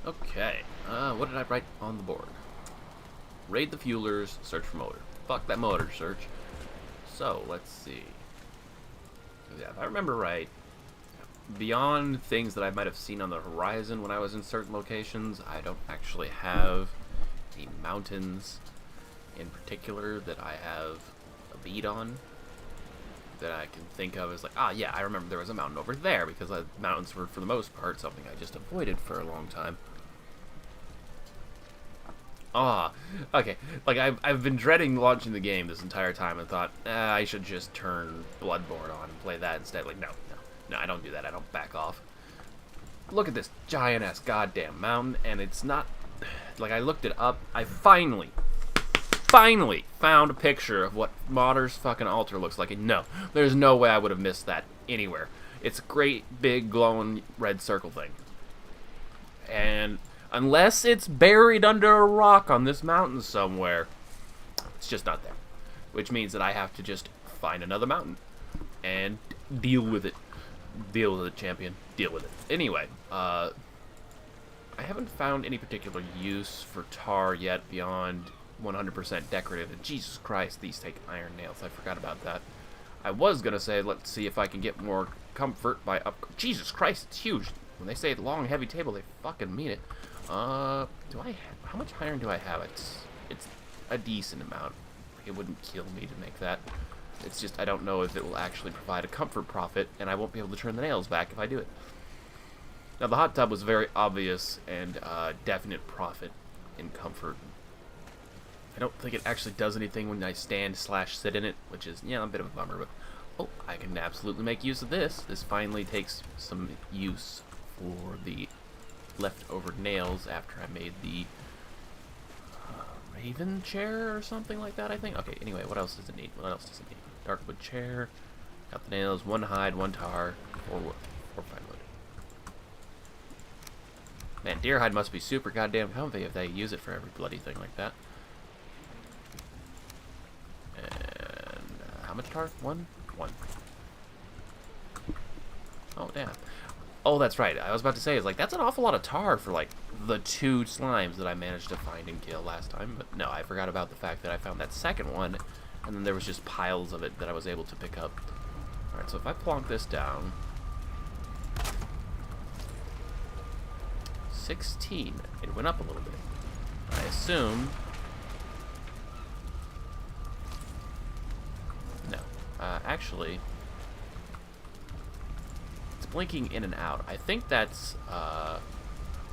Okay, what did I write on the board? Raid the fuelers, search for motor. Fuck that motor search. So, let's see. Yeah, if I remember right, beyond things that I might have seen on the horizon when I was in certain locations, I don't actually have any mountains in particular that I have a bead on that I can think of as like, ah, yeah, I remember there was a mountain over there, because mountains were, for the most part, something I just avoided for a long time. Ah, okay. Like, I've been dreading launching the game this entire time and thought, I should just turn Bloodborne on and play that instead. Like, no, I don't do that. I don't back off. Look at this giant-ass goddamn mountain, and it's not... Like, I looked it up. I finally found a picture of what Modder's fucking altar looks like, and no, there's no way I would have missed that anywhere. It's a great, big, glowing red circle thing. And... unless it's buried under a rock on this mountain somewhere, it's just not there. Which means that I have to just find another mountain and deal with it. Deal with it, champion. Deal with it. Anyway, I haven't found any particular use for tar yet beyond 100% decorative. And Jesus Christ, these take iron nails. I forgot about that. I was going to say, let's see if I can get more comfort by up... Jesus Christ, it's huge. When they say long, heavy table, they fucking mean it. How much iron do I have? It's a decent amount. It wouldn't kill me to make that. It's just I don't know if it will actually provide a comfort profit, and I won't be able to turn the nails back if I do it. Now, the hot tub was very obvious and definite profit in comfort. I don't think it actually does anything when I stand/sit in it, which is, yeah, a bit of a bummer, but oh, I can absolutely make use of this. This finally takes some use for the leftover nails after I made the raven chair or something like that, I think. Okay, anyway, what else does it need? What else does it need? Darkwood chair, got the nails, 1 hide, 1 tar, 4 wood, 4 fine wood. Man, deer hide must be super goddamn comfy if they use it for every bloody thing like that. And how much tar? 1? 1. Oh, damn. Oh, that's right. I was about to say, it's like, that's an awful lot of tar for, like, the 2 slimes that I managed to find and kill last time. But no, I forgot about the fact that I found that second one, and then there was just piles of it that I was able to pick up. Alright, so if I plonk this down... 16. It went up a little bit. I assume... No. Actually... blinking in and out. I think that's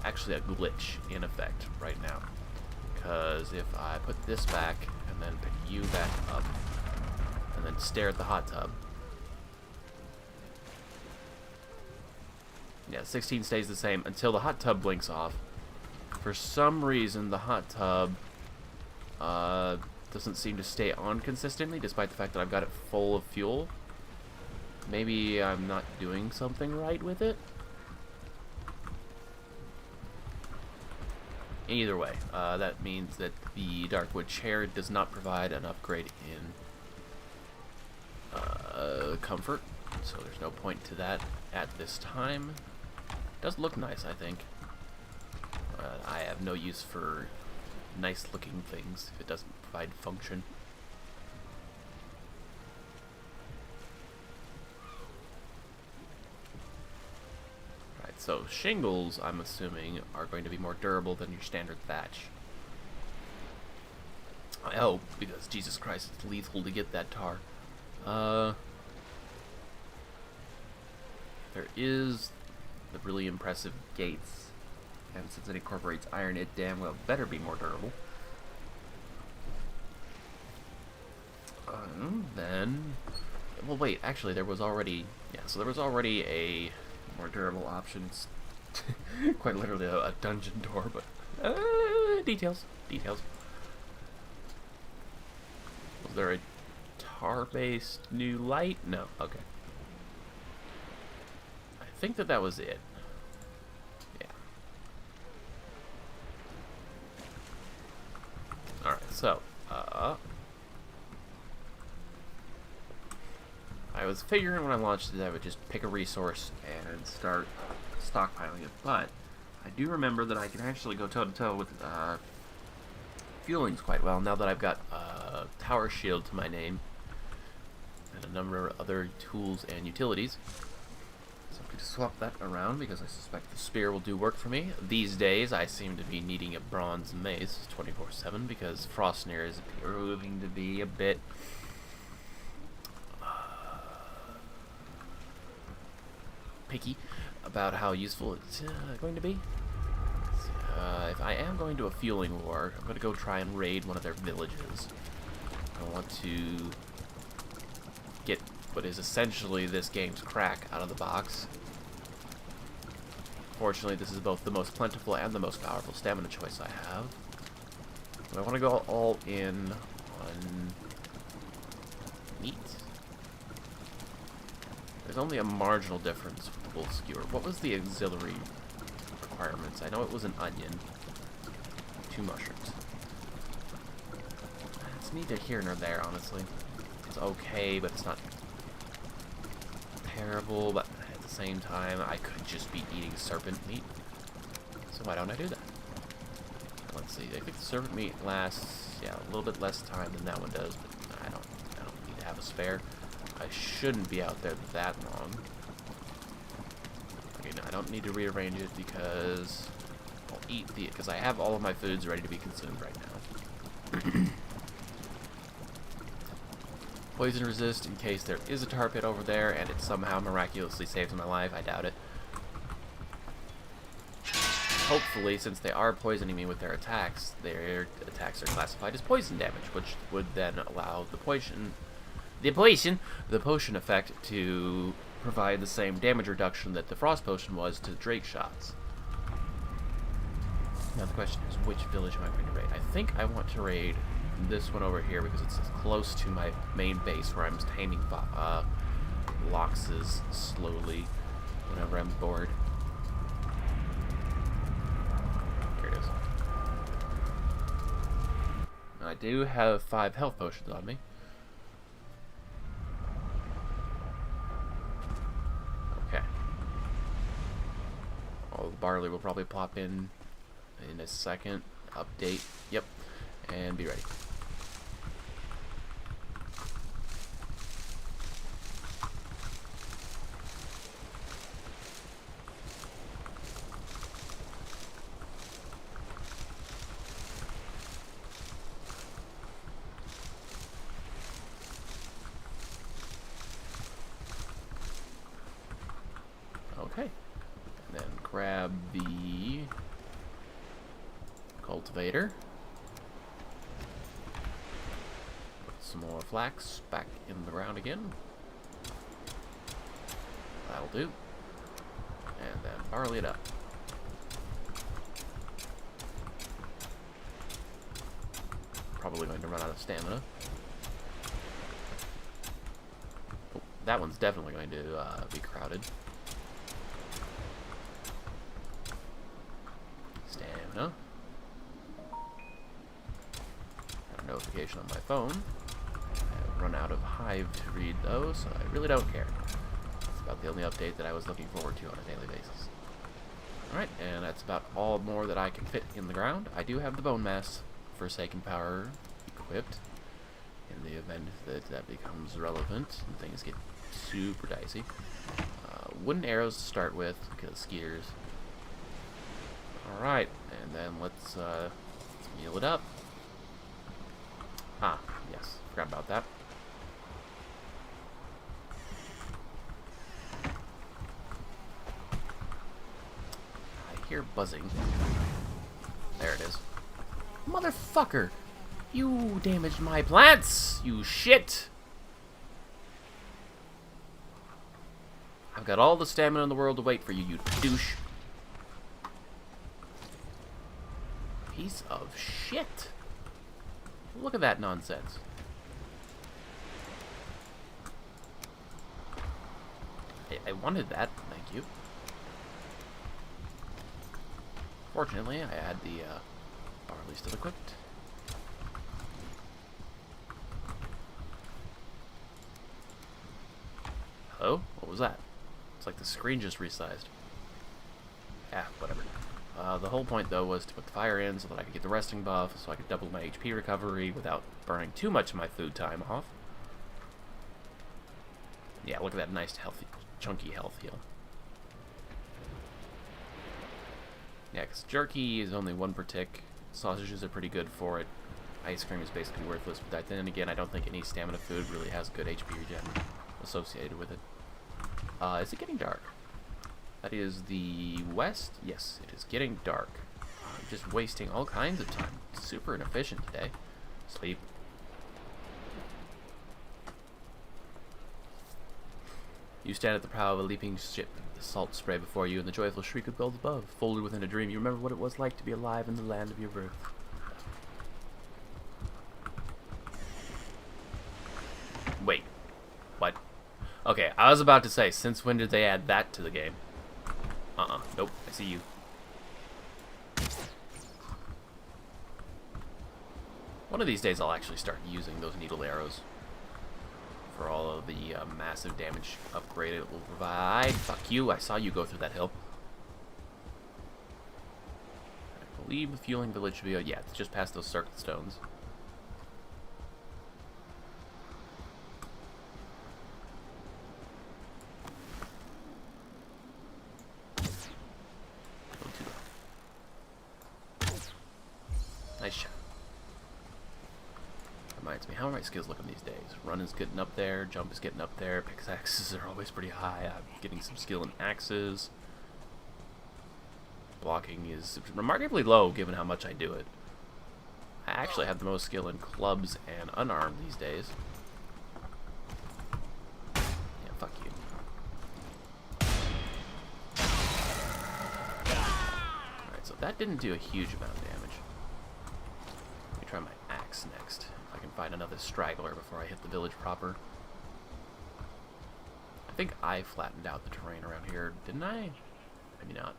actually a glitch in effect right now. Because if I put this back and then pick you back up and then stare at the hot tub. Yeah, 16 stays the same until the hot tub blinks off. For some reason, the hot tub doesn't seem to stay on consistently, despite the fact that I've got it full of fuel. Maybe I'm not doing something right with it. Either way, that means that the Darkwood chair does not provide an upgrade in comfort, so there's no point to that at this time. It does look nice, I think. I have no use for nice-looking things if it doesn't provide function. So shingles, I'm assuming, are going to be more durable than your standard thatch. I hope, because Jesus Christ, it's lethal to get that tar. There is the really impressive gates, and since it incorporates iron, it damn well better be more durable. Then, well, wait, actually, there was already, yeah, so there was already a more durable options. Quite literally a dungeon door, but details. Was there a tar-based new light? No. Okay. I think that was it. Yeah. All right. So, I I was figuring when I launched it I would just pick a resource and start stockpiling it, but I do remember that I can actually go toe-to-toe with Fulings quite well now that I've got Tower Shield to my name and a number of other tools and utilities. So I'm going to swap that around because I suspect the spear will do work for me. These days I seem to be needing a bronze mace 24/7 because Frostnir is proving to be a bit picky about how useful it's going to be. If I am going to a Fuling War, I'm going to go try and raid one of their villages. I want to get what is essentially this game's crack out of the box. Fortunately, this is both the most plentiful and the most powerful stamina choice I have. But I want to go all in on meat. There's only a marginal difference with the bull skewer. What was the auxiliary requirements? I know it was an onion. 2 mushrooms. It's neither here nor there, honestly. It's okay, but it's not terrible, but at the same time, I could just be eating serpent meat. So why don't I do that? Let's see. I think the serpent meat lasts, yeah, a little bit less time than that one does, but I don't need to have a spare. I shouldn't be out there that long. Okay, no, I don't need to rearrange it because I'll eat because I have all of my foods ready to be consumed right now. Poison resist in case there is a tar pit over there and it somehow miraculously saves my life. I doubt it. Hopefully, since they are poisoning me with their attacks are classified as poison damage, which would then allow the potion effect to provide the same damage reduction that the frost potion was to Drake shots. Now the question is, which village am I going to raid? I think I want to raid this one over here because it's close to my main base where I'm taming Loxes slowly whenever I'm bored. Here it is. Now, I do have 5 health potions on me. Okay. All the barley will probably pop in a second. Update. Yep. And be ready. Okay. And then grab the cultivator. Put some more flax back in the ground again. That'll do. And then barley it up. Probably going to run out of stamina. Oh, that one's definitely going to be crowded. Stamina. Got a notification on my phone. I've run out of Hive to read though, so I really don't care. That's about the only update that I was looking forward to on a daily basis. Alright, and that's about all more that I can fit in the ground. I do have the bone mass Forsaken Power equipped in the event that that becomes relevant and things get super dicey. Wooden arrows to start with because skiers. Alright, and then let's meal it up. Ah, yes, forgot about that. I hear buzzing. There it is. Motherfucker! You damaged my plants! You shit! I've got all the stamina in the world to wait for you, you douche. Piece of shit. Look at that nonsense. I wanted that, thank you. Fortunately, I had the barley still equipped. Oh, what was that? It's like the screen just resized. Yeah, whatever. The whole point, though, was to put the fire in so that I could get the resting buff, so I could double my HP recovery without burning too much of my food time off. Yeah, look at that nice, healthy, chunky health heal. Yeah, because jerky is only 1 per tick. Sausages are pretty good for it. Ice cream is basically worthless, but then again, I don't think any stamina food really has good HP regen associated with it. Is it getting dark? That is the west? Yes, it is getting dark. I'm just wasting all kinds of time. Super inefficient today. Sleep. You stand at the prow of a leaping ship, the salt spray before you, and the joyful shriek of bells above. Folded within a dream, you remember what it was like to be alive in the land of your birth. Wait. What? Okay, I was about to say, since when did they add that to the game? Nope, I see you. One of these days I'll actually start using those needle arrows for all of the massive damage upgrade it will provide. Fuck you, I saw you go through that hill. I believe the Fuling Village should be, yeah, it's just past those circuit stones. Nice shot. Reminds me, how are my skills looking these days? Run is getting up there, jump is getting up there, pickaxes are always pretty high. I'm getting some skill in axes. Blocking is remarkably low given how much I do it. I actually have the most skill in clubs and unarmed these days. Yeah, fuck you. Alright, so that didn't do a huge amount of damage. Try my axe next. If I can find another straggler before I hit the village proper. I think I flattened out the terrain around here, didn't I? Maybe not.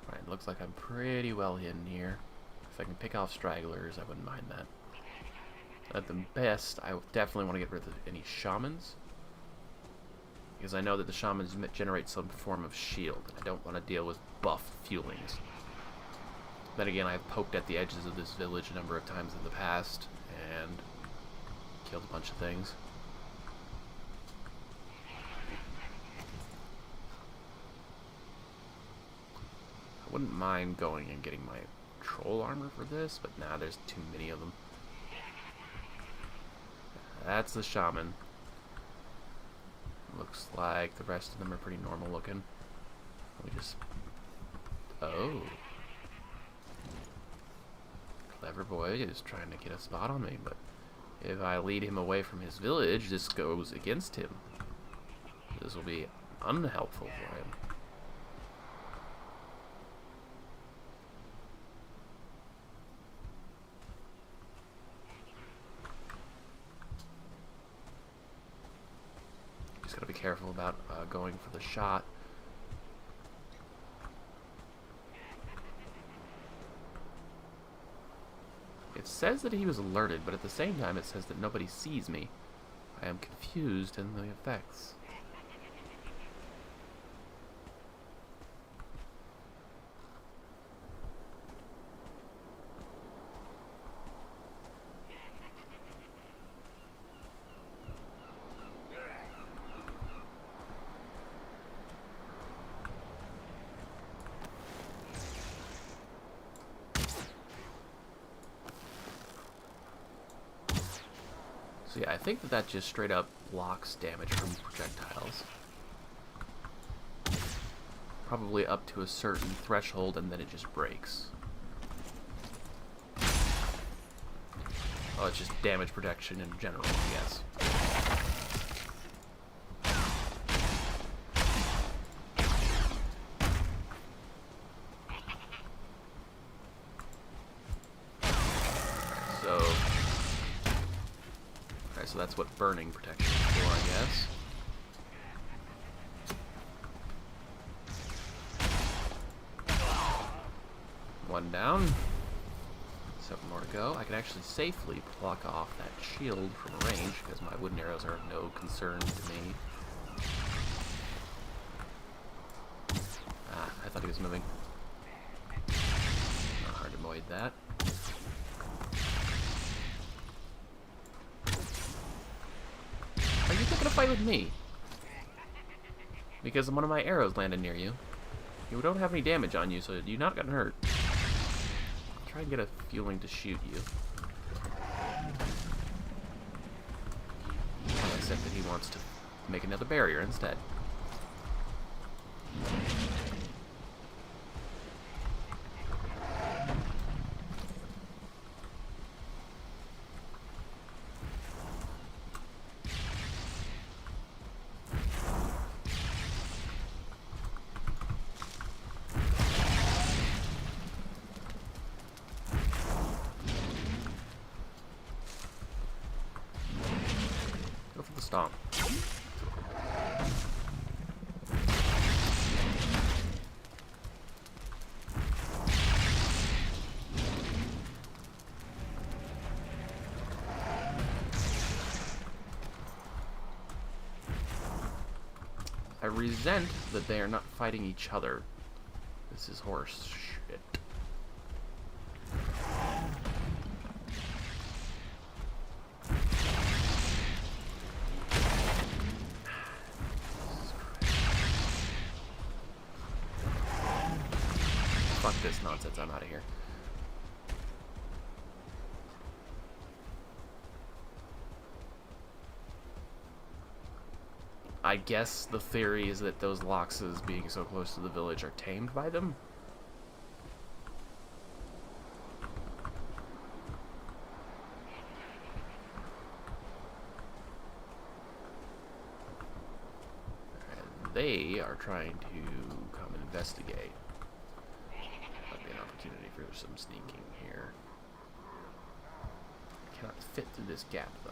Alright, looks like I'm pretty well hidden here. If I can pick off stragglers, I wouldn't mind that. At the best, I definitely want to get rid of any shamans. Because I know that the shamans generate some form of shield. I don't want to deal with buff Fulings. Then again, I've poked at the edges of this village a number of times in the past, and killed a bunch of things. I wouldn't mind going and getting my troll armor for this, but nah, there's too many of them. That's the shaman. Looks like the rest of them are pretty normal looking. Let me just... Oh. Clever boy is trying to get a spot on me, but if I lead him away from his village, this goes against him. This will be unhelpful for him. Just gotta be careful about going for the shot. It says that he was alerted, but at the same time it says that nobody sees me. I am confused in the effects. So yeah, I think that that just straight up blocks damage from projectiles. Probably up to a certain threshold, and then it just breaks. Oh, it's just damage protection in general, I guess. So that's what burning protection is for, I guess. One down. 7 more to go. I can actually safely pluck off that shield from range because my wooden arrows are of no concern to me. Ah, I thought he was moving. Not hard to avoid that. Are you picking a fight with me? Because one of my arrows landed near you. You don't have any damage on you, so you're not gotten hurt. I'll try and get a Fuling to shoot you. Except that he wants to make another barrier instead. Stomp. I resent that they are not fighting each other. This is horse shit. Fuck this nonsense, I'm out of here. I guess the theory is that those Loxes being so close to the village are tamed by them? And they are trying to come and investigate. Might be an opportunity for some sneaking here. I cannot fit through this gap, though.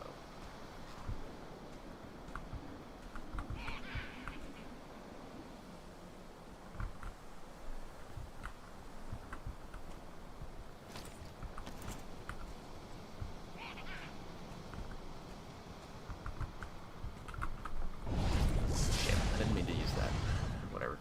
Shit, I didn't mean to use that. Whatever.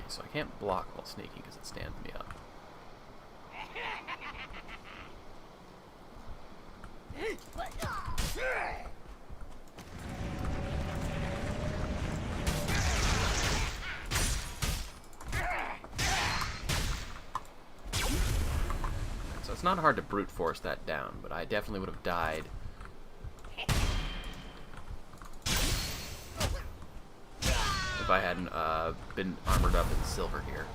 So I can't block while sneaking because it stands me up. So it's not hard to brute force that down, but I definitely would have died. If I hadn't been armored up in silver here.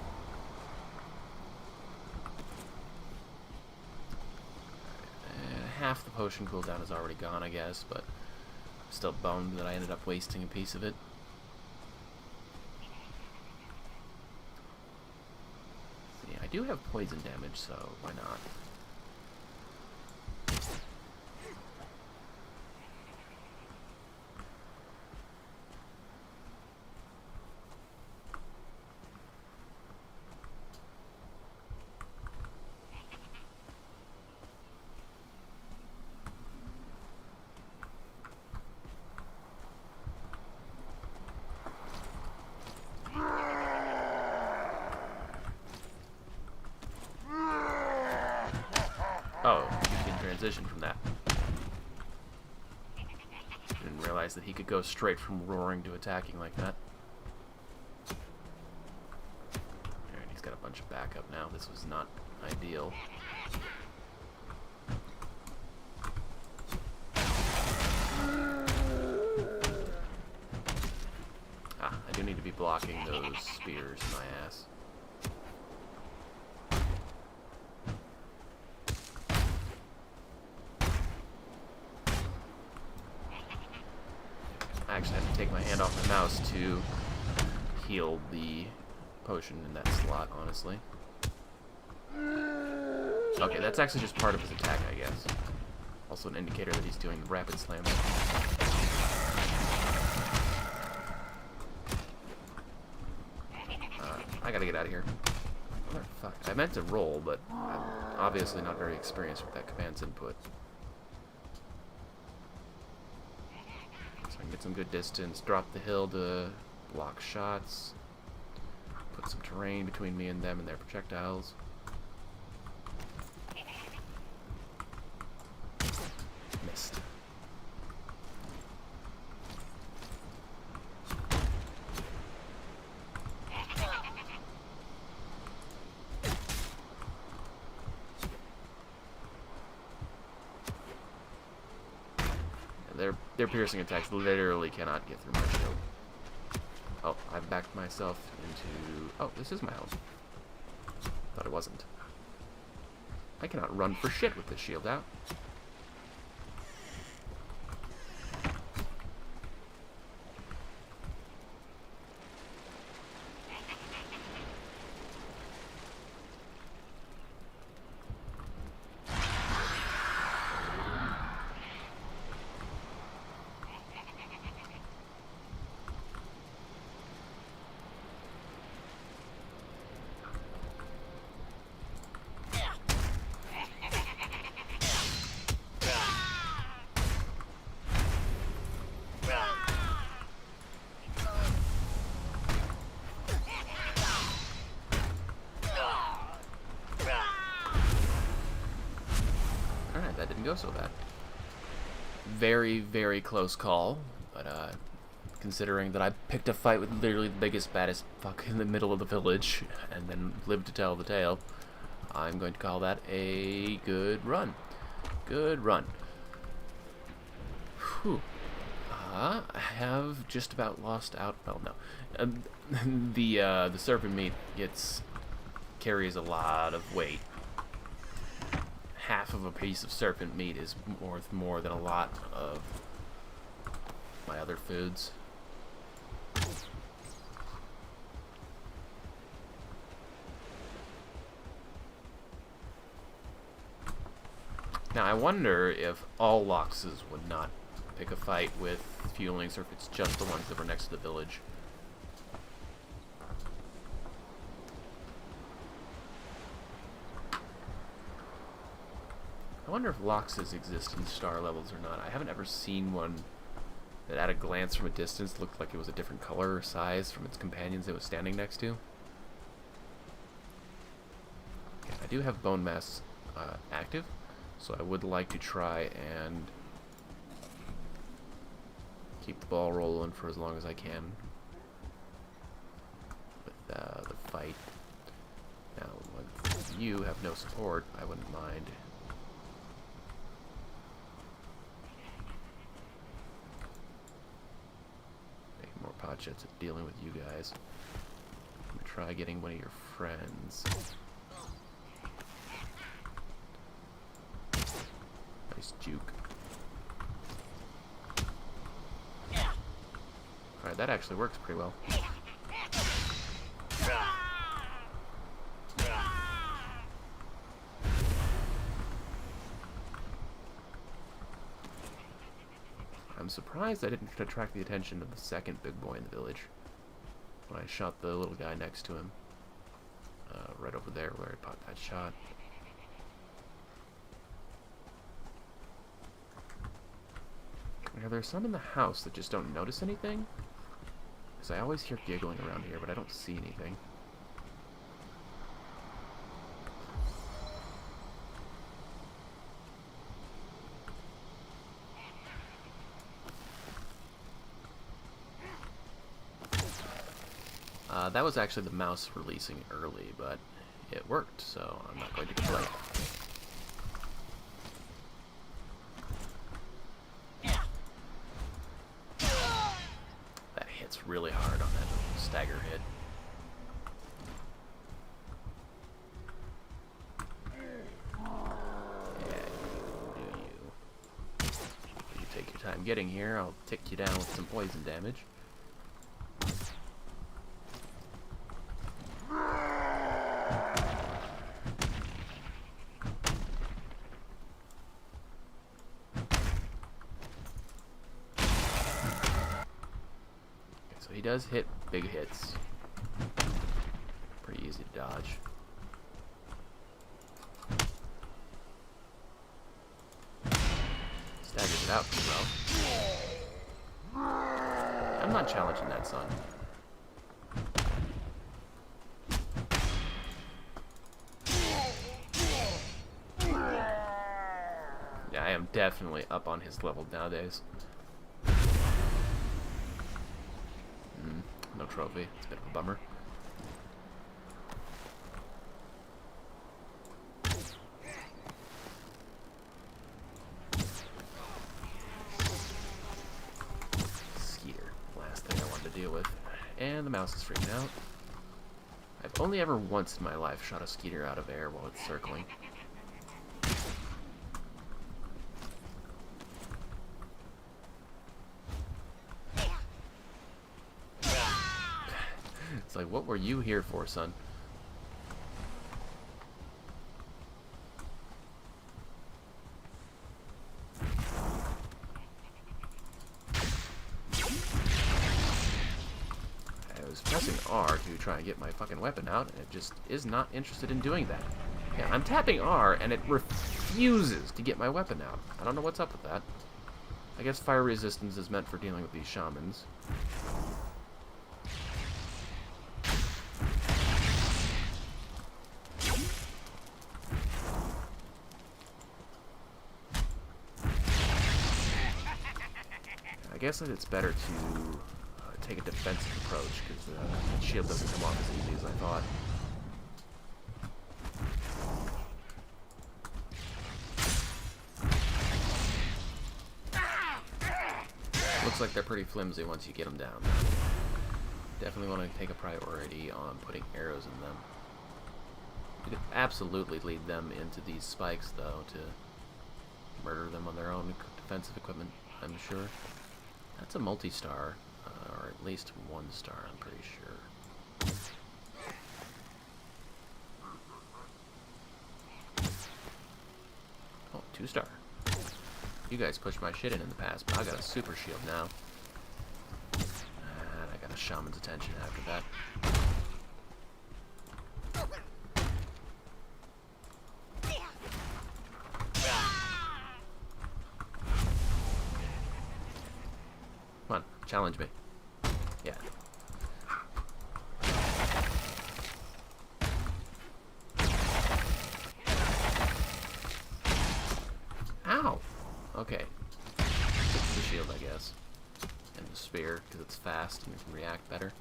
Half the potion cooldown is already gone, I guess, but I'm still bummed that I ended up wasting a piece of it. Yeah, I do have poison damage, so why not? Oh, you can transition from that. Didn't realize that he could go straight from roaring to attacking like that. Alright, he's got a bunch of backup now. This was not ideal. Ah, I do need to be blocking those spears in my ass. I actually have to take my hand off my mouse to heal the potion in that slot, honestly. Okay, that's actually just part of his attack, I guess. Also an indicator that he's doing rapid slams. I gotta get out of here. Oh, fuck. I meant to roll, but I'm obviously not very experienced with that command's input. So I can get some good distance, drop the hill to block shots, put some terrain between me and them and their projectiles. Missed. Their piercing attacks literally cannot get through my shield. Oh, I've backed myself into... Oh, this is my home. Thought it wasn't. I cannot run for shit with this shield out. That didn't go so bad. Very, very close call, but considering that I picked a fight with literally the biggest, baddest fuck in the middle of the village, and then lived to tell the tale, I'm going to call that a good run. Good run. Whew. I have just about lost out. Well, no. The serpent meat carries a lot of weight. Half of a piece of serpent meat is worth more than a lot of my other foods. Now I wonder if all Loxes would not pick a fight with Fulings, or if it's just the ones that were next to the village. I wonder if Loxes exist in star levels or not. I haven't ever seen one that at a glance from a distance looked like it was a different color or size from its companions it was standing next to. Okay, I do have bone mass active, so I would like to try and keep the ball rolling for as long as I can with the fight. Now, if you have no support, I wouldn't mind. More pot shots at dealing with you guys. I'm gonna try getting one of your friends. Nice juke. Alright, that actually works pretty well. I'm surprised I didn't attract the attention of the second big boy in the village when I shot the little guy next to him. Right over there where I popped that shot. Are there some in the house that just don't notice anything? Because I always hear giggling around here, but I don't see anything. That was actually the mouse releasing early, but it worked, so I'm not going to complain. That hits really hard on that stagger hit. Yeah, you. You take your time getting here, I'll tick you down with some poison damage. he does hit big hits. Pretty easy to dodge. Staggers it out pretty well. I'm not challenging that, son. Yeah, I am definitely up on his level nowadays. No trophy. It's a bit of a bummer. Skeeter. Last thing I wanted to deal with. And the mouse is freaking out. I've only ever once in my life shot a skeeter out of air while it's circling. It's like, what were you here for, son? I was pressing R to try and get my fucking weapon out, and it just is not interested in doing that. Yeah, I'm tapping R, and it refuses to get my weapon out. I don't know what's up with that. I guess fire resistance is meant for dealing with these shamans. I guess that it's better to take a defensive approach, because the shield doesn't come off as easy as I thought. Looks like they're pretty flimsy once you get them down. Definitely want to take a priority on putting arrows in them. You could absolutely lead them into these spikes, though, to murder them on their own defensive equipment, I'm sure. That's a multi-star, or at least 1 star, I'm pretty sure. Oh, 2 star. You guys pushed my shit in the past, but I got a super shield now. And I got a shaman's attention after that. Come on, challenge me. Yeah. Ow! Okay. It's the shield, I guess. And the spear, because it's fast and it can react better.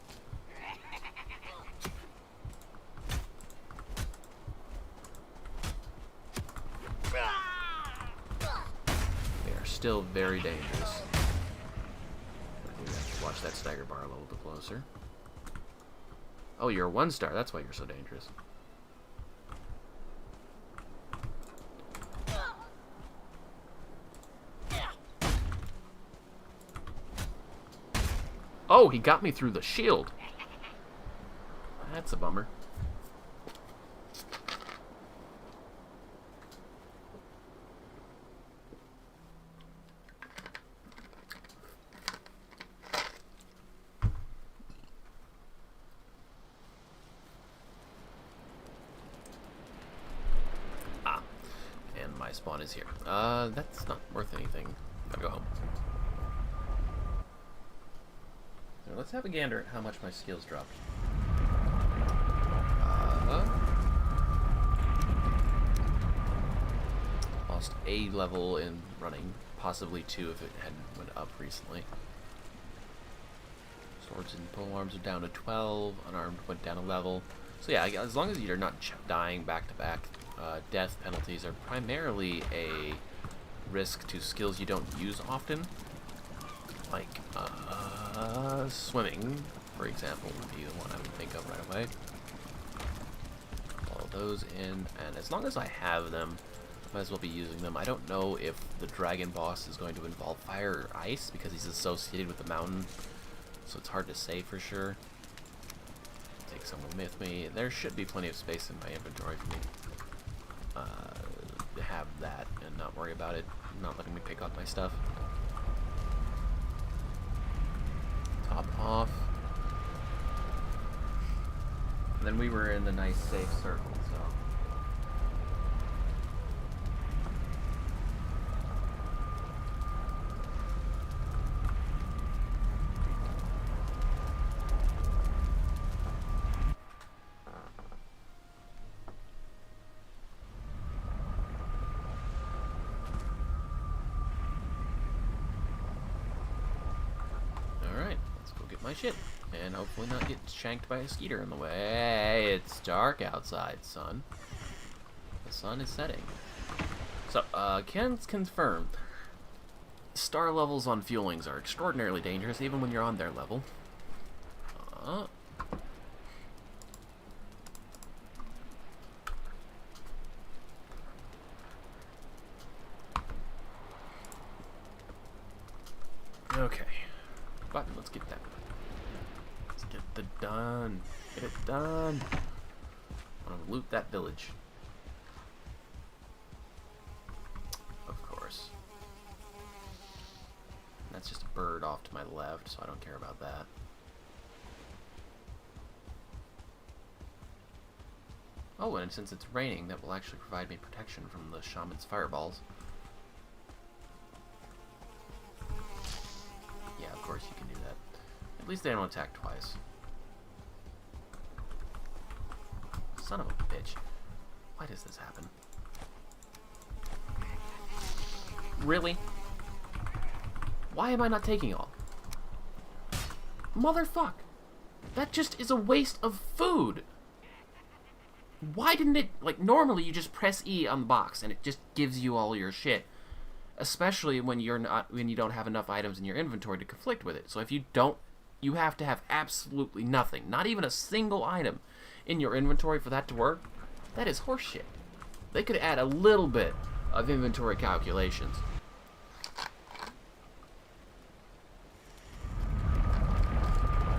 They are still very dangerous. We have to watch that stagger bar a little bit closer. Oh, you're a 1 star. That's why you're so dangerous. Oh, he got me through the shield. That's a bummer. Ah, and my spawn is here. That's not worth anything. Gotta go home. Let's have a gander at how much my skills dropped. Lost a level in running, possibly 2 if it hadn't went up recently. Swords and polearms are down to 12, unarmed went down a level. So yeah, as long as you're not dying back to back, death penalties are primarily a risk to skills you don't use often. Like, swimming, for example, would be the one I would think of right away. Follow those in, and as long as I have them, I might as well be using them. I don't know if the dragon boss is going to involve fire or ice, because he's associated with the mountain, so it's hard to say for sure. Take someone with me. There should be plenty of space in my inventory for me to have that and not worry about it, not letting me pick up my stuff. Top off. And then we were in the nice safe circle, so. My shit, and hopefully not get shanked by a skeeter in the way. It's dark outside, son. The sun is setting. So, can confirm. Star levels on Fulings are extraordinarily dangerous, even when you're on their level. Okay. Button, let's get that. Get it done. Get it done. I want to loot that village. Of course. That's just a bird off to my left, so I don't care about that. Oh, and since it's raining, that will actually provide me protection from the shaman's fireballs. Yeah, of course you can do that. At least they don't attack twice. Son of a bitch. Why does this happen? Really? Why am I not taking all? Motherfuck! That just is a waste of food! Why didn't it... Like, normally you just press E on the box and it just gives you all your shit. Especially when you don't have enough items in your inventory to conflict with it. So if you don't... You have to have absolutely nothing. Not even a single item in your inventory for that to work. That is horseshit. They could add a little bit of inventory calculations.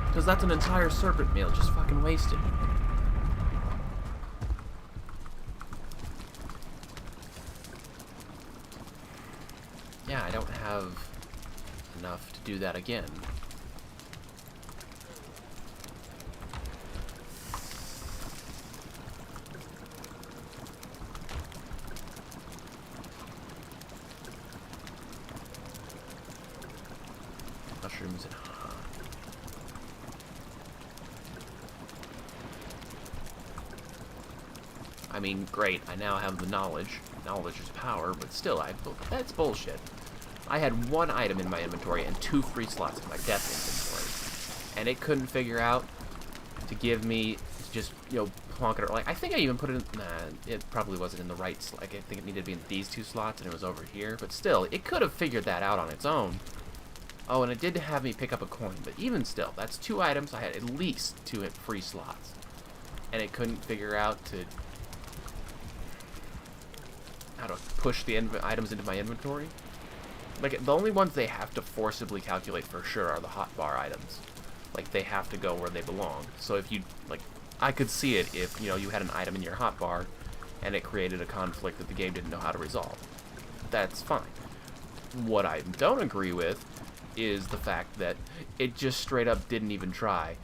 Because that's an entire serpent meal just fucking wasted. Yeah, I don't have enough to do that again. Mushrooms and I mean, great, I now have the knowledge. Knowledge is power, but still, that's bullshit. I had one item in my inventory and 2 free slots in my death inventory. And it couldn't figure out to give me just, you know, plonk it. Like, I think I even put it in, nah, it probably wasn't in the right slot. Like, I think it needed to be in these 2 slots and it was over here. But still, it could have figured that out on its own. Oh, and it did have me pick up a coin, but even still, that's 2 items. I had at least 2 free slots. And it couldn't figure out how to push the items into my inventory. Like, the only ones they have to forcibly calculate for sure are the hotbar items. Like, they have to go where they belong. So if you, like, I could see it if, you know, you had an item in your hotbar and it created a conflict that the game didn't know how to resolve. That's fine. What I don't agree with is the fact that it just straight up didn't even try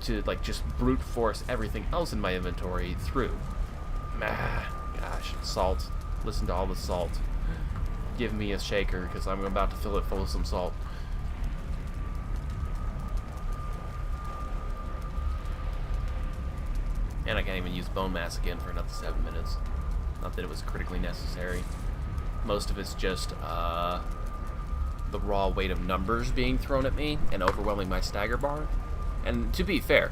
to, like, just brute force everything else in my inventory through. Gosh, salt. Listen to all the salt. Give me a shaker, because I'm about to fill it full of some salt. And I can't even use bone mass again for another 7 minutes. Not that it was critically necessary. Most of it's just, the raw weight of numbers being thrown at me and overwhelming my stagger bar. And to be fair,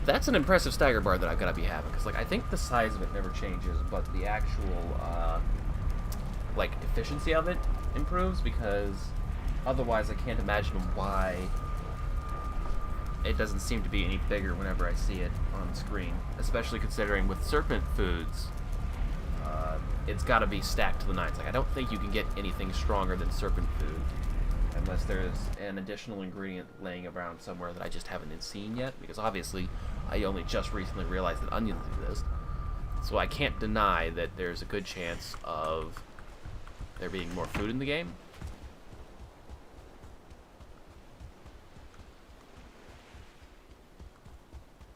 that's an impressive stagger bar that I've got to be having, because, like, I think the size of it never changes, but the actual, like, efficiency of it improves, because otherwise I can't imagine why it doesn't seem to be any bigger whenever I see it on screen, especially considering with serpent foods, it's got to be stacked to the nines. Like, I don't think you can get anything stronger than serpent food unless there's an additional ingredient laying around somewhere that I just haven't seen yet, because obviously I only just recently realized that onions exist. So I can't deny that there's a good chance of there being more food in the game.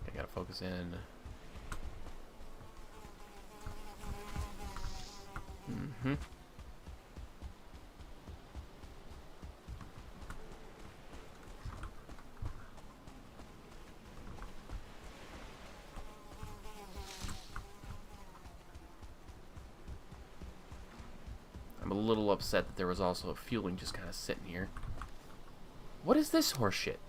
I gotta focus in. Mm-hmm. I'm a little upset that there was also a fueling just kind of sitting here. What is this horse shit?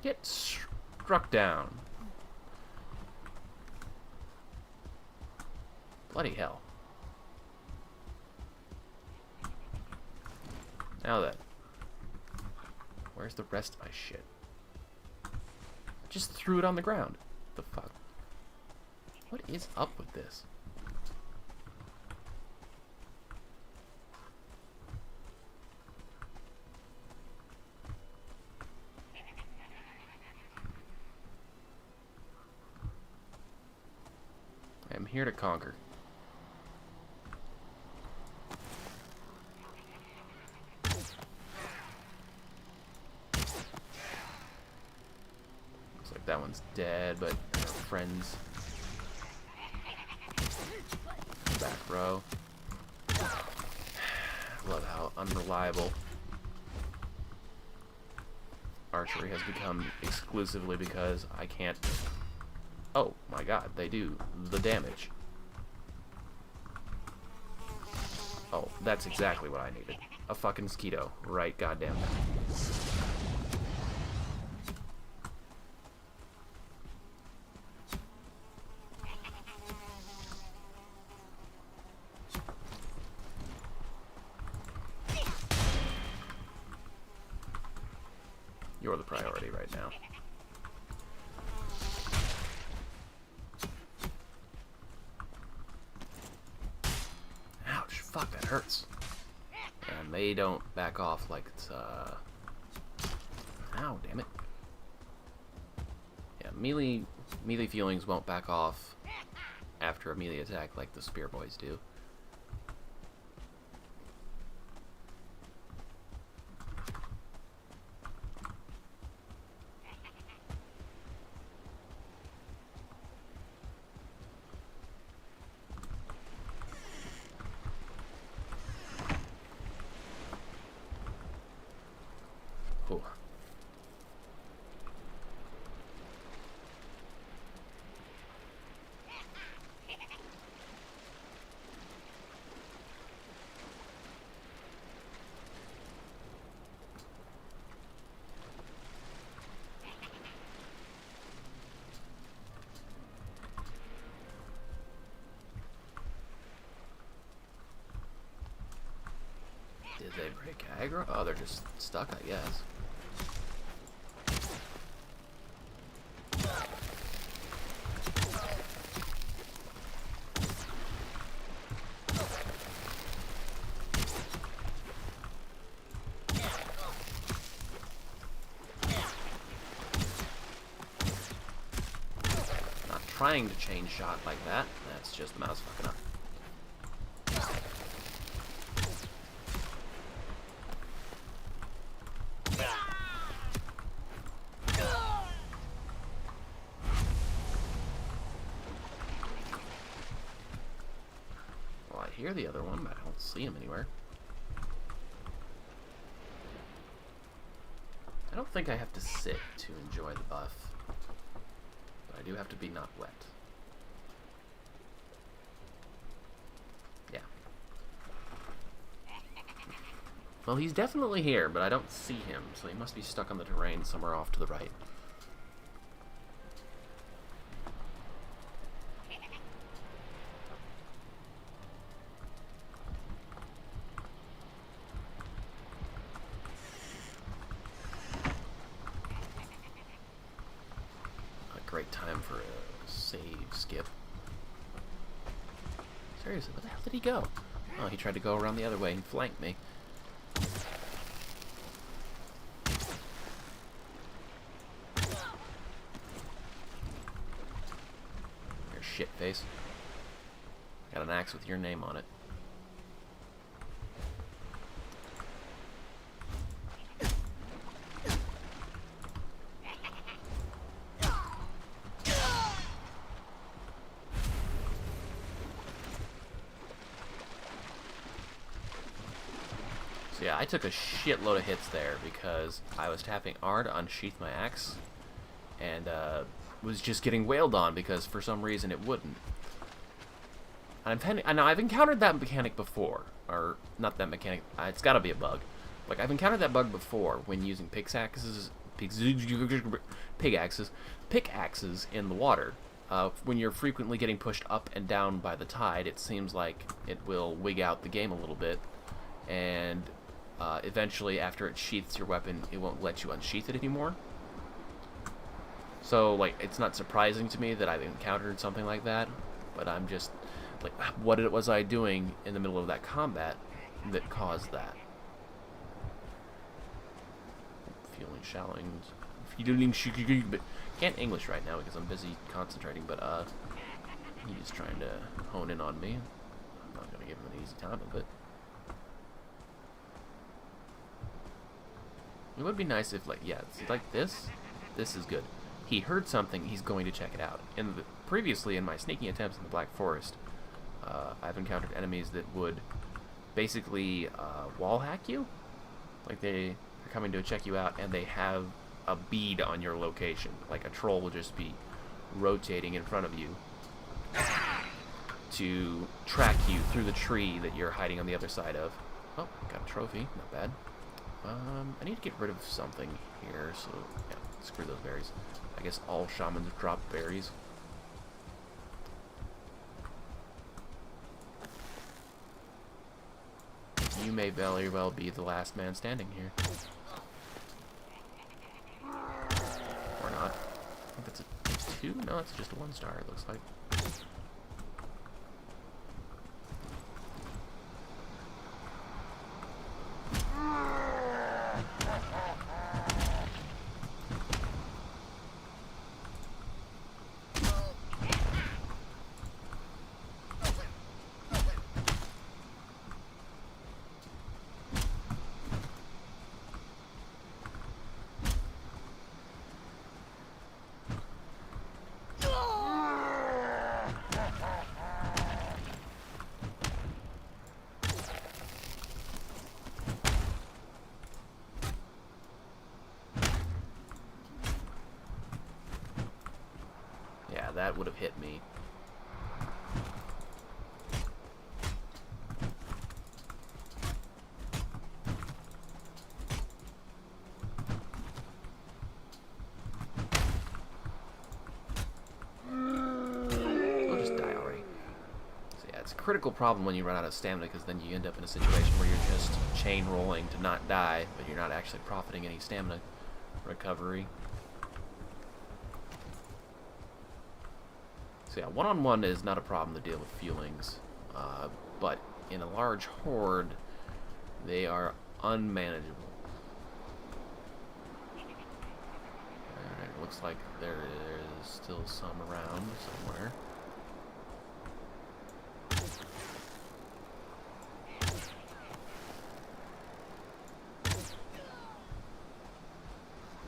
Get struck down. Bloody hell. Now then. Where's the rest of my shit? Just threw it on the ground. What the fuck? What is up with this? I am here to conquer. Looks like that one's dead, but our friends. Back row. Love how unreliable archery has become exclusively because I can't... Oh my god, they do the damage. Oh, that's exactly what I needed. A fucking mosquito, right goddamn now. You're the priority right now. Ouch, fuck, that hurts. And they don't back off like it's, Ow, damn it. Yeah, melee feelings won't back off after a melee attack like the spear boys do. Ooh. Did they break aggro? Oh, they're just stuck, I guess. Not trying to chain shot like that. That's just the mouse fucking up. Well, I hear the other one, but I don't see him anywhere. I don't think I have to sit to enjoy the buff, but I do have to be not wet. Yeah. Well, he's definitely here, but I don't see him, so he must be stuck on the terrain somewhere off to the right. Great time for a save skip. Seriously, where the hell did he go? Oh, he tried to go around the other way and flank me. shit face. Got an axe with your name on it. So yeah, I took a shitload of hits there because I was tapping R to unsheath my axe, and was just getting wailed on because for some reason it wouldn't. And I've encountered that mechanic before, or not that mechanic. It's got to be a bug. Like I've encountered that bug before when using pickaxes in the water. When you're frequently getting pushed up and down by the tide, it seems like it will wig out the game a little bit, and eventually, after it sheaths your weapon, it won't let you unsheath it anymore. So, like, it's not surprising to me that I've encountered something like that, but I'm just, like, what was I doing in the middle of that combat that caused that? Can't English right now because I'm busy concentrating, but, he's trying to hone in on me. I'm not gonna give him an easy time of it. It would be nice if, like, yeah, see, like this is good. He heard something, he's going to check it out. Previously, in my sneaking attempts in the Black Forest, I've encountered enemies that would basically wall hack you. Like, they're coming to check you out, and they have a bead on your location. Like, a troll will just be rotating in front of you to track you through the tree that you're hiding on the other side of. Oh, got a trophy, not bad. I need to get rid of something here, so, yeah, screw those berries. I guess all shamans drop berries. You may very well be the last man standing here. Or not. I think that's a 2? No, it's just a 1 star, it looks like. That would have hit me. We'll just die already. So yeah, it's a critical problem when you run out of stamina, because then you end up in a situation where you're just chain rolling to not die, but you're not actually profiting any stamina recovery. So yeah, one-on-one is not a problem to deal with Fulings, but in a large horde, they are unmanageable. Alright, looks like there is still some around somewhere.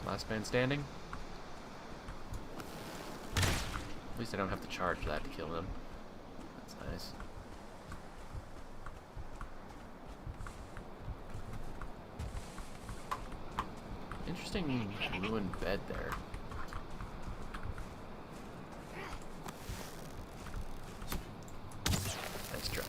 Last man standing? At least I don't have to charge that to kill them. That's nice. Interesting ruined bed there. Nice try.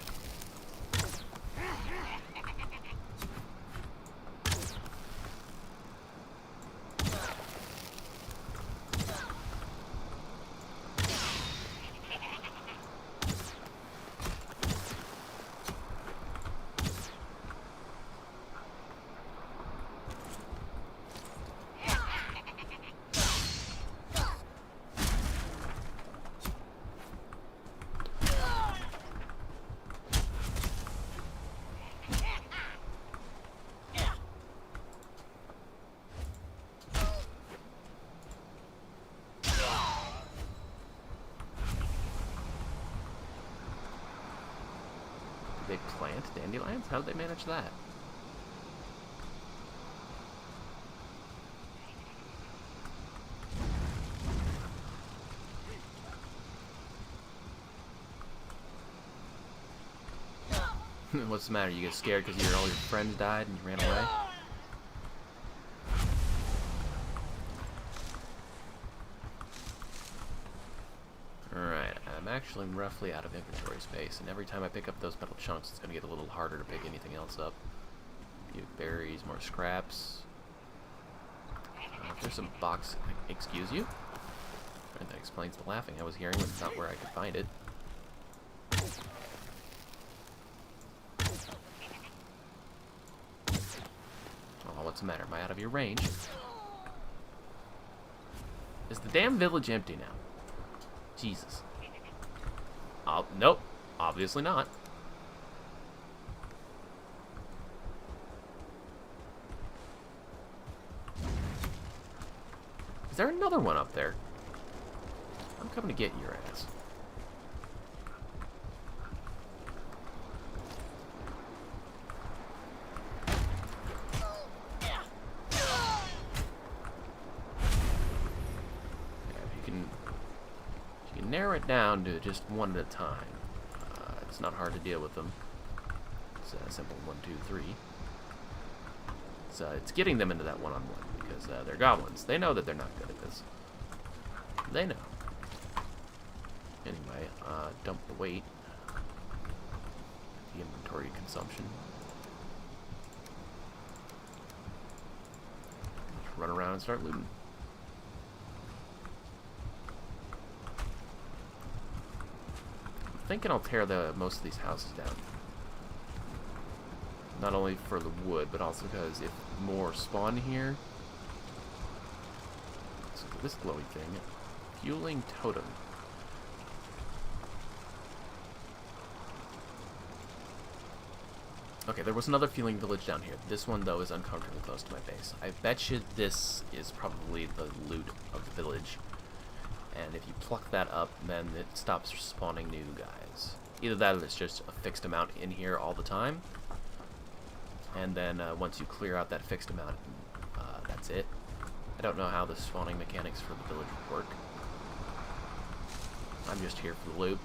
they plant dandelions? How did they manage that? What's the matter? You get scared because all your friends died and you ran away? Alright, I'm actually roughly out of inventory space, and every time I pick up those metal chunks, it's going to get a little harder to pick anything else up. A few berries, more scraps. There's some box... Excuse you? Right, that explains the laughing I was hearing when it's not where I could find it. Oh, what's the matter? Am I out of your range? Is the damn village empty now? Jesus. Oh, nope. Obviously not. Is there another one up there? I'm coming to get your ass. Narrow it down to just one at a time. It's not hard to deal with them. It's a simple 1, 2, 3. It's getting them into that one-on-one because they're goblins. They know that they're not good at this. They know. Anyway, dump the weight. The inventory consumption. Just run around and start looting. I'm thinking I'll tear most of these houses down. Not only for the wood, but also because if more spawn here... So this glowy thing. Fuling totem. Okay, there was another Fuling Village down here. This one, though, is uncomfortably close to my base. I bet you this is probably the loot of the village. And if you pluck that up, then it stops spawning new guys. Either that or it's just a fixed amount in here all the time. And then once you clear out that fixed amount, that's it. I don't know how the spawning mechanics for the village work. I'm just here for the loot.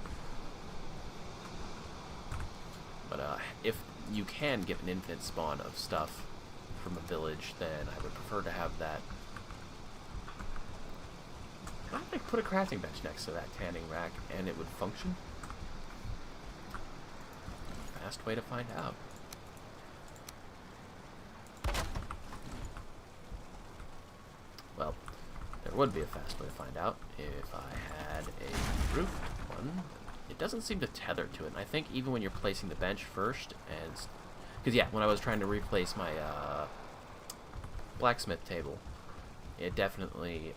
But if you can get an infinite spawn of stuff from a village, then I would prefer to have that. Why don't I put a crafting bench next to that tanning rack and it would function? Fast way to find out. Well, there would be a fast way to find out if I had a roofed one. It doesn't seem to tether to it, and I think even when you're placing the bench first, and... Because, yeah, when I was trying to replace my blacksmith table, it definitely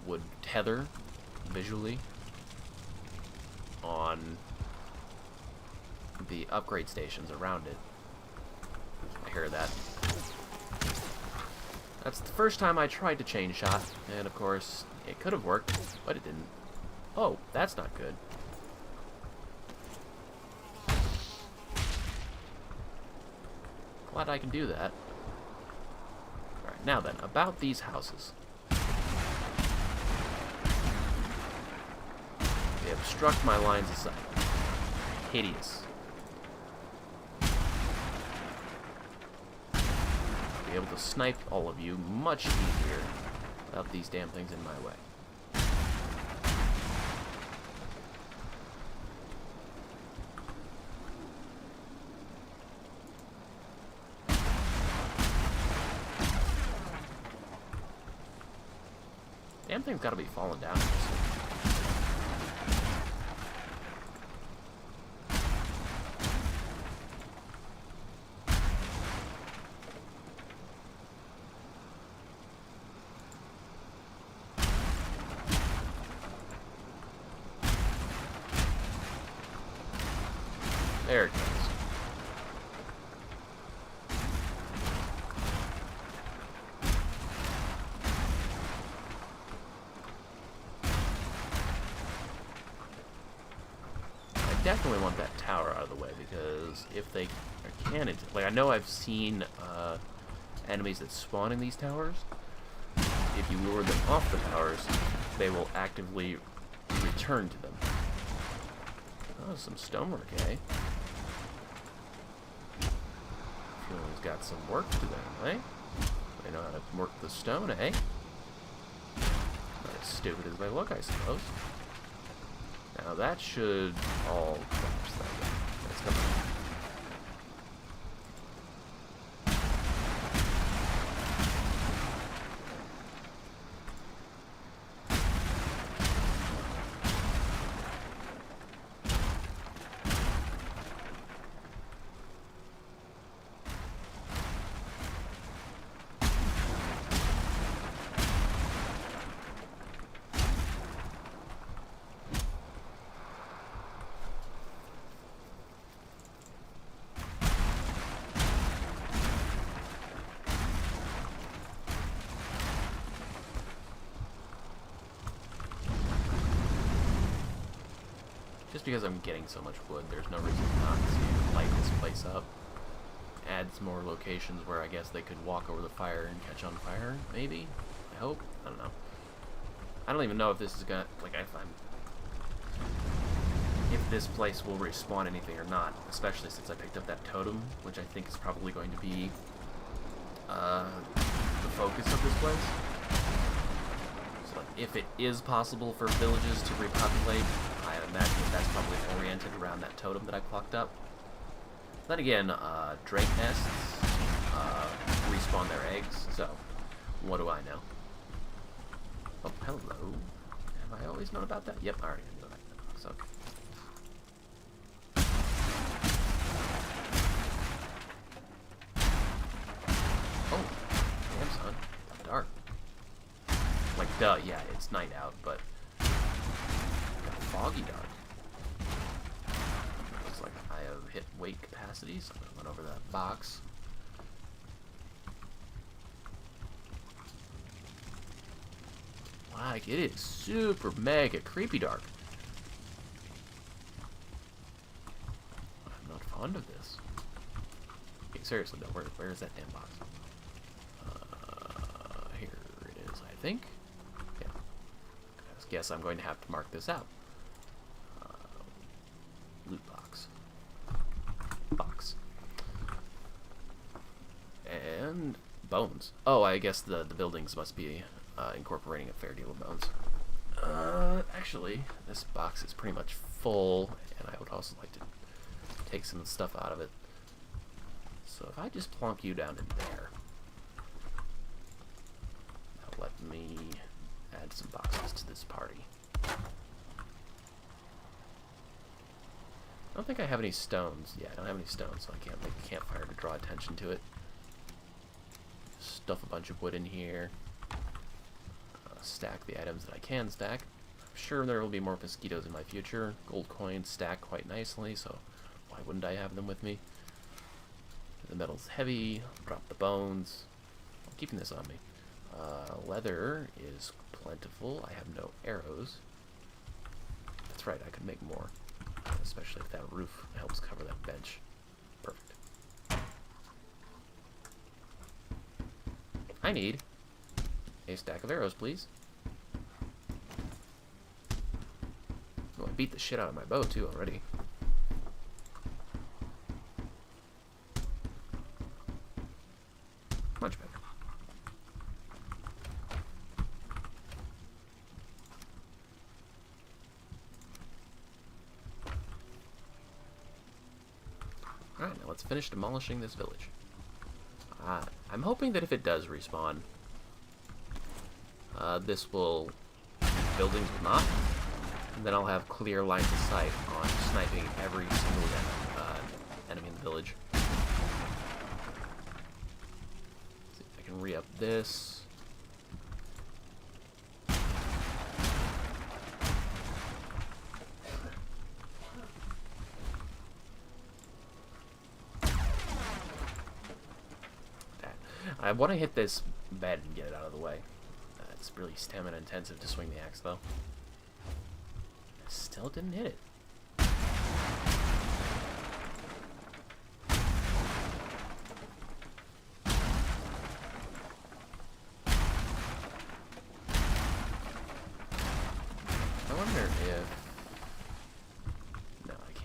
would tether visually on the upgrade stations around it. I hear that. That's the first time I tried to chain shot, and of course, it could have worked, but it didn't. Oh, that's not good. Glad I can do that. Alright, now then, about these houses. They obstruct my lines of sight. Hideous. I'll be able to snipe all of you much easier without these damn things in my way. Damn thing's gotta be falling down. There it goes. definitely want that tower out of the way, because if they are cannons, like I know I've seen enemies that spawn in these towers. If you lure them off the towers, they will actively return to them. Oh, some stonework, eh? Fuling's got some work to them, eh? They know how to work the stone, eh? Not as stupid as they look, I suppose. Now that should all collapse that way. That's coming. Just because I'm getting so much wood, there's no reason not to light this place up. Add some more locations where I guess they could walk over the fire and catch on fire, maybe? I hope? I don't know. I don't even know if this is gonna, like, if this place will respawn anything or not, especially since I picked up that totem, which I think is probably going to be the focus of this place. So if it is possible for villages to repopulate, I imagine that's probably oriented around that totem that I clocked up. Then again, drake nests respawn their eggs, so what do I know? Oh, hello. Have I always known about that? Yep, I already know that. So. Oh, damn son, it's dark. Like, duh, yeah, it's night out, but foggy dark. Looks like I have hit weight capacity, so I'm gonna run over that box. Like, it is super mega creepy dark. I'm not fond of this. Okay, seriously though, where is that damn box? Here it is, I think. Yeah. I guess I'm going to have to mark this out. Loot box. Box. And bones. Oh, I guess the buildings must be incorporating a fair deal of bones. Actually, this box is pretty much full, and I would also like to take some stuff out of it. So if I just plonk you down in there, that'll let me add some boxes to this party. I don't think I have any stones. Yeah, I don't have any stones, so I can't make a campfire to draw attention to it. Stuff a bunch of wood in here. Stack the items that I can stack. I'm sure there will be more mosquitoes in my future. Gold coins stack quite nicely, so why wouldn't I have them with me? The metal's heavy. Drop the bones. I'm keeping this on me. Leather is plentiful. I have no arrows. That's right, I could make more. Especially if that roof helps cover that bench. Perfect. I need a stack of arrows, please. Oh, I beat the shit out of my bow, too, already. Much better. Alright, now let's finish demolishing this village. I'm hoping that if it does respawn, this will... buildings will not. And then I'll have clear line of sight on sniping every single enemy in the village. See if I can re-up this. I want to hit this bed and get it out of the way. It's really stamina intensive to swing the axe, though. I still didn't hit it.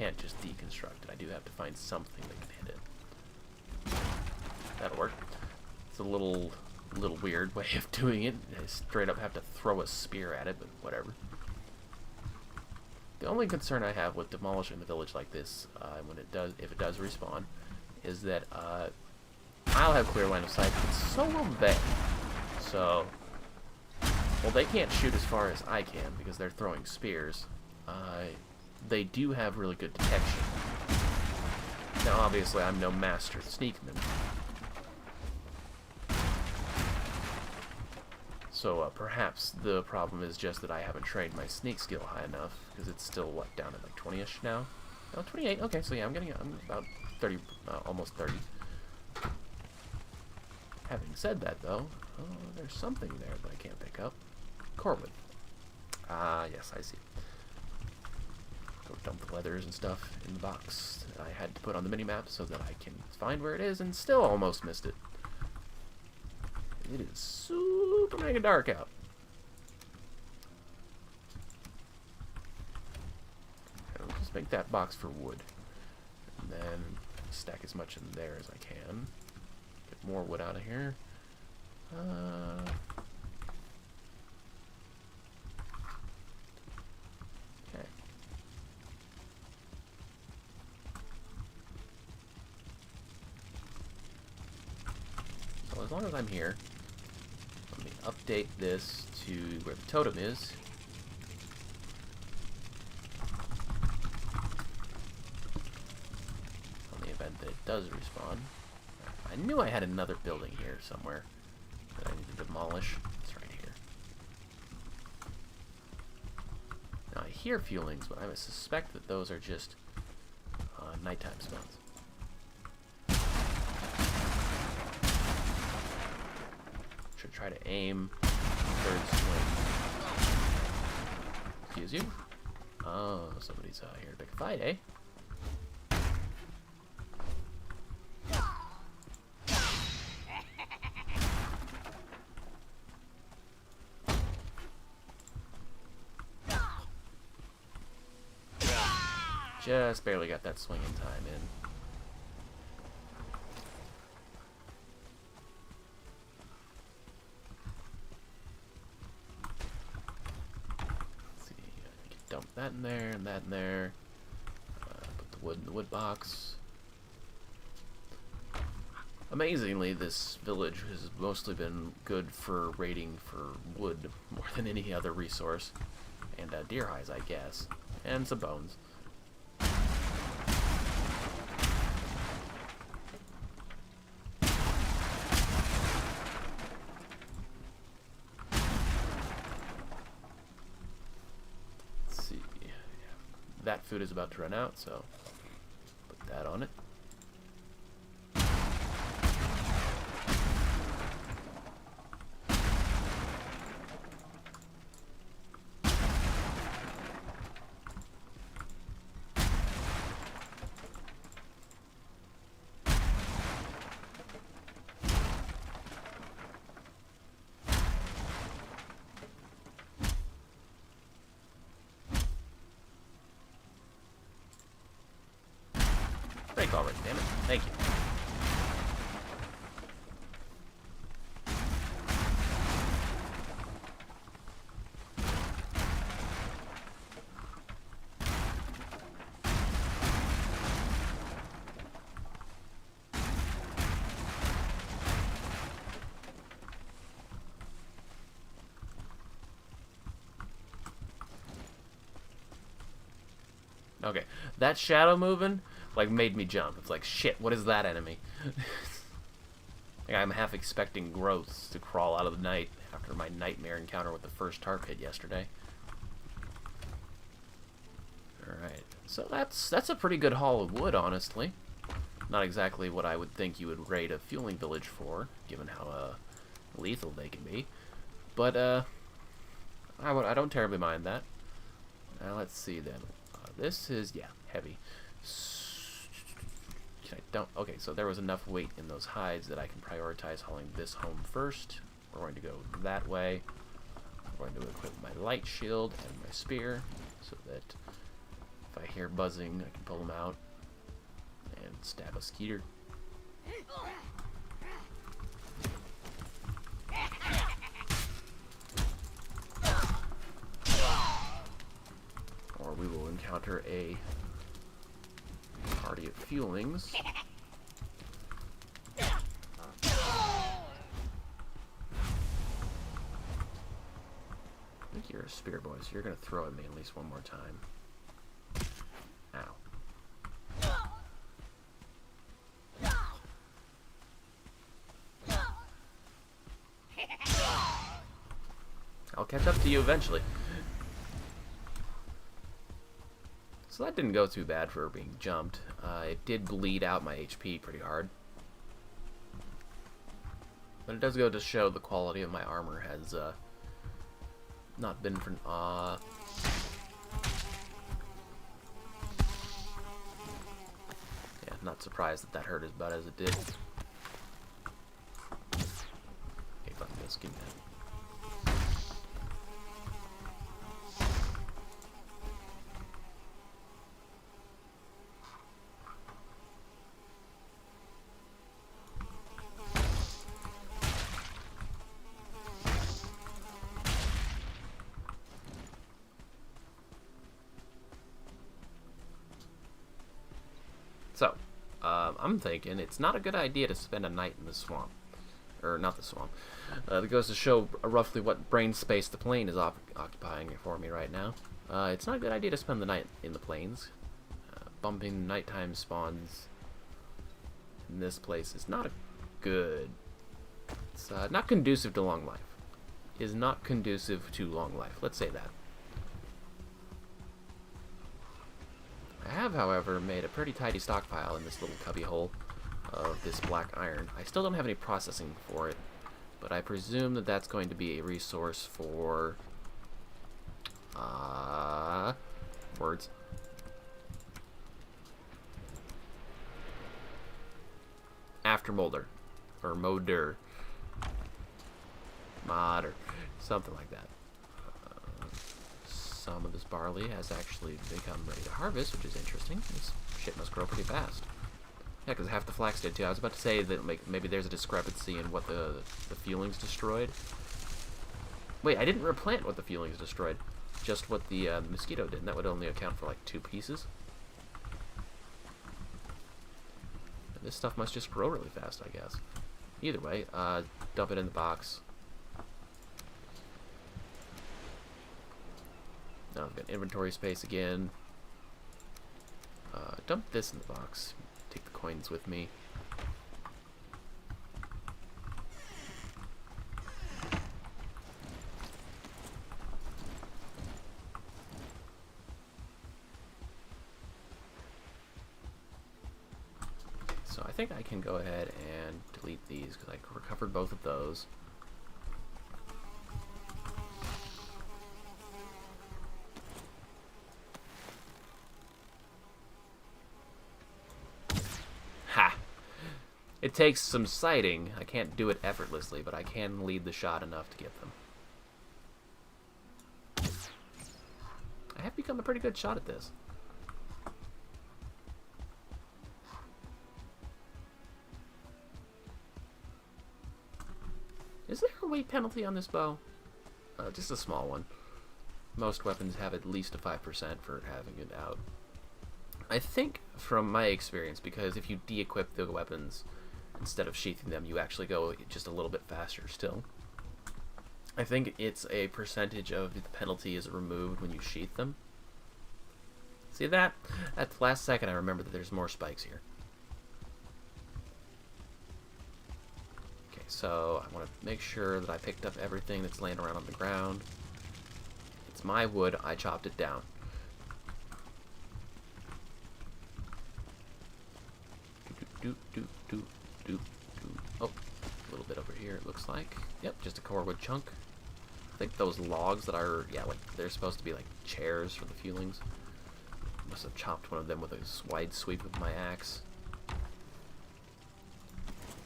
can't just deconstruct it. I do have to find something that can hit it. That'll work. It's a little weird way of doing it. I straight up have to throw a spear at it, but whatever. The only concern I have with demolishing the village like this, if it does respawn, is that I'll have clear line of sight, but so will they. So, well, they can't shoot as far as I can because they're throwing spears. They do have really good detection. Now, obviously, I'm no master sneakman. So perhaps the problem is just that I haven't trained my sneak skill high enough, because it's still, what, down at like 20-ish now? Oh, 28, okay, so yeah, I'm about 30, almost 30. Having said that, though, oh, there's something there that I can't pick up. Corwood. Ah, yes, I see. Go dump the leathers and stuff in the box that I had to put on the minimap so that I can find where it is, and still almost missed it. It is super mega dark out. I'll just make that box for wood. And then stack as much in there as I can. Get more wood out of here. Okay. So as long as I'm here, let me update this to where the totem is. On the event that it does respawn. I knew I had another building here somewhere that I need to demolish. It's right here. Now I hear Fulings, but I would suspect that those are just nighttime spawns. Should try to aim third swing. Excuse you? Oh, somebody's here to pick a fight, eh? Just barely got that swinging time in. Let's see, I can dump that in there and that in there. Put the wood in the wood box. Amazingly, this village has mostly been good for raiding for wood more than any other resource. And deer hides, I guess. And some bones. That food is about to run out, so put that on it. Break already, damn it. Thank you. Okay, that shadow moving like made me jump. It's like, shit, what is that enemy? Like, I'm half expecting growths to crawl out of the night after my nightmare encounter with the first tarp hit yesterday. Alright, so that's a pretty good haul of wood, honestly. Not exactly what I would think you would raid a Fuling Village for, given how lethal they can be. But I don't terribly mind that. Now let's see then. This is, yeah, heavy. Okay, so there was enough weight in those hides that I can prioritize hauling this home first. We're going to go that way. I'm going to equip my light shield and my spear so that If I hear buzzing, I can pull them out and stab a skeeter. Or we will encounter a party of Fulings. I think you're a spear boy, so you're going to throw at me at least one more time. Ow. I'll catch up to you eventually. So that didn't go too bad for being jumped. It did bleed out my HP pretty hard. But it does go to show the quality of my armor has not been for... yeah, not surprised that that hurt as bad as it did. Okay, fuck this, give me that. So, I'm thinking it's not a good idea to spend a night in the swamp. Or, not the swamp. That goes to show roughly what brain space the plane is occupying for me right now. It's not a good idea to spend the night in the plains. Bumping nighttime spawns in this place is not a good... It's not conducive to long life. Is not conducive to long life. Let's say that. I have, however, made a pretty tidy stockpile in this little cubby hole of this black iron. I still don't have any processing for it, but I presume that that's going to be a resource for... words. After molder. Or moder. Modder. Something like that. Some of this barley has actually become ready to harvest, which is interesting. This shit must grow pretty fast. Yeah, because half the flax did too. I was about to say that maybe there's a discrepancy in what the Fulings destroyed. Wait, I didn't replant what the Fulings destroyed. Just what the mosquito did, and that would only account for like 2 pieces. And this stuff must just grow really fast, I guess. Either way, dump it in the box. Now I've got inventory space again. Dump this in the box. Take the coins with me. So I think I can go ahead and delete these because I recovered both of those. It takes some sighting. I can't do it effortlessly, but I can lead the shot enough to get them. I have become a pretty good shot at this. Is there a weight penalty on this bow? Just a small one. Most weapons have at least a 5% for having it out. I think, from my experience, because if you de-equip the weapons instead of sheathing them, you actually go just a little bit faster still. I think it's a percentage of the penalty is removed when you sheath them. See that? At the last second I remember that there's more spikes here. Okay, so I want to make sure that I picked up everything that's laying around on the ground. It's my wood, I chopped it down. Oh, a little bit over here it looks like. Yep, just a core wood chunk. I think those logs that are, yeah, like they're supposed to be like chairs for the Fulings. Must have chopped one of them with a wide sweep of my axe.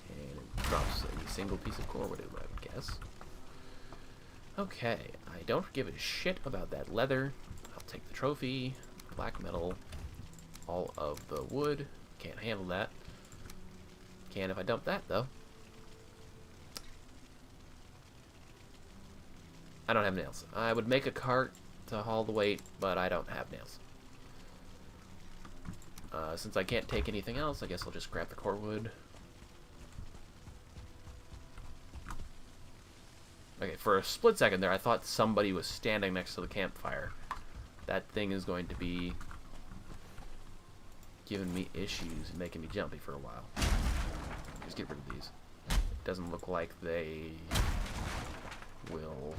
And it drops a single piece of core wood, I would guess. Okay, I don't give a shit about that leather. I'll take the trophy. black metal all of the wood. Can't handle that. Can if I dump that, though. I don't have nails. I would make a cart to haul the weight, but I don't have nails. Since I can't take anything else, I guess I'll just grab the core wood. Okay, for a split second there, I thought somebody was standing next to the campfire. That thing is going to be giving me issues and making me jumpy for a while. Just get rid of these. It doesn't look like they will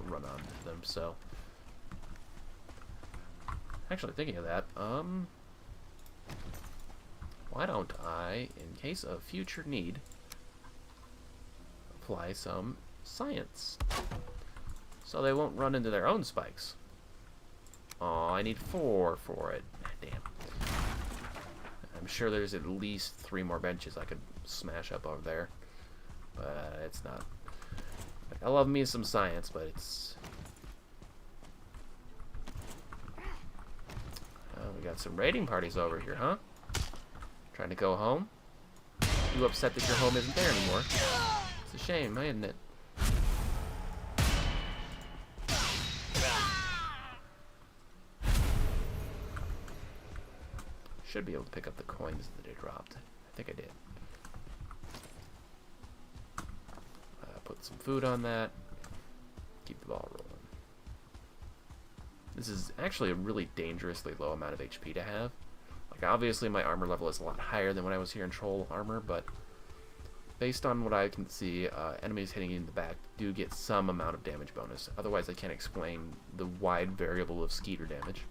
run onto them, so... Actually, thinking of that, why don't I, in case of future need, apply some science, so they won't run into their own spikes. Oh, I need 4 for it. Damn. I'm sure there's at least 3 more benches I could smash up over there, but it's not. I love me some science, but it's... We got some raiding parties over here, huh? Trying to go home? You upset that your home isn't there anymore? It's a shame, isn't it? Should be able to pick up the coins that I dropped. I think I did. Put some food on that. Keep the ball rolling. This is actually a really dangerously low amount of HP to have. Like, obviously my armor level is a lot higher than when I was here in troll armor, but based on what I can see, enemies hitting you in the back do get some amount of damage bonus. Otherwise, I can't explain the wide variable of skeeter damage.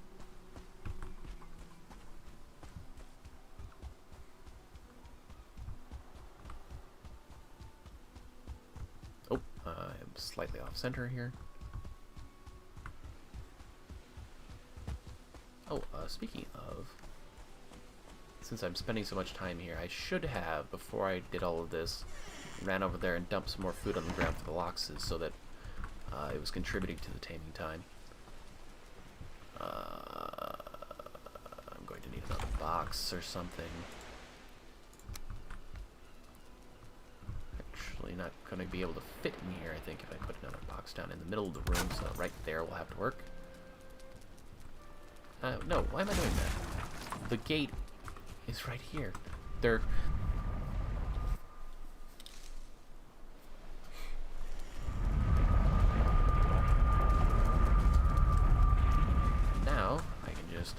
Oh, I'm slightly off center here. Oh, speaking of, since I'm spending so much time here, I should have, before I did all of this, ran over there and dumped some more food on the ground for the loxes so that it was contributing to the taming time. I'm going to need another box or something. Actually, not going to be able to fit in here, I think, if I put another box down in the middle of the room, so right there will have to work. No, why am I doing that? The gate is right here. They're... Now, I can just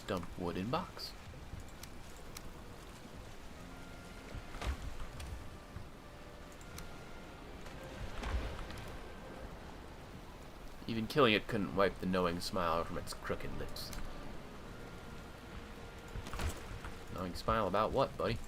dump wood in box. Even killing it couldn't wipe the knowing smile from its crooked lips. Knowing smile about what, buddy?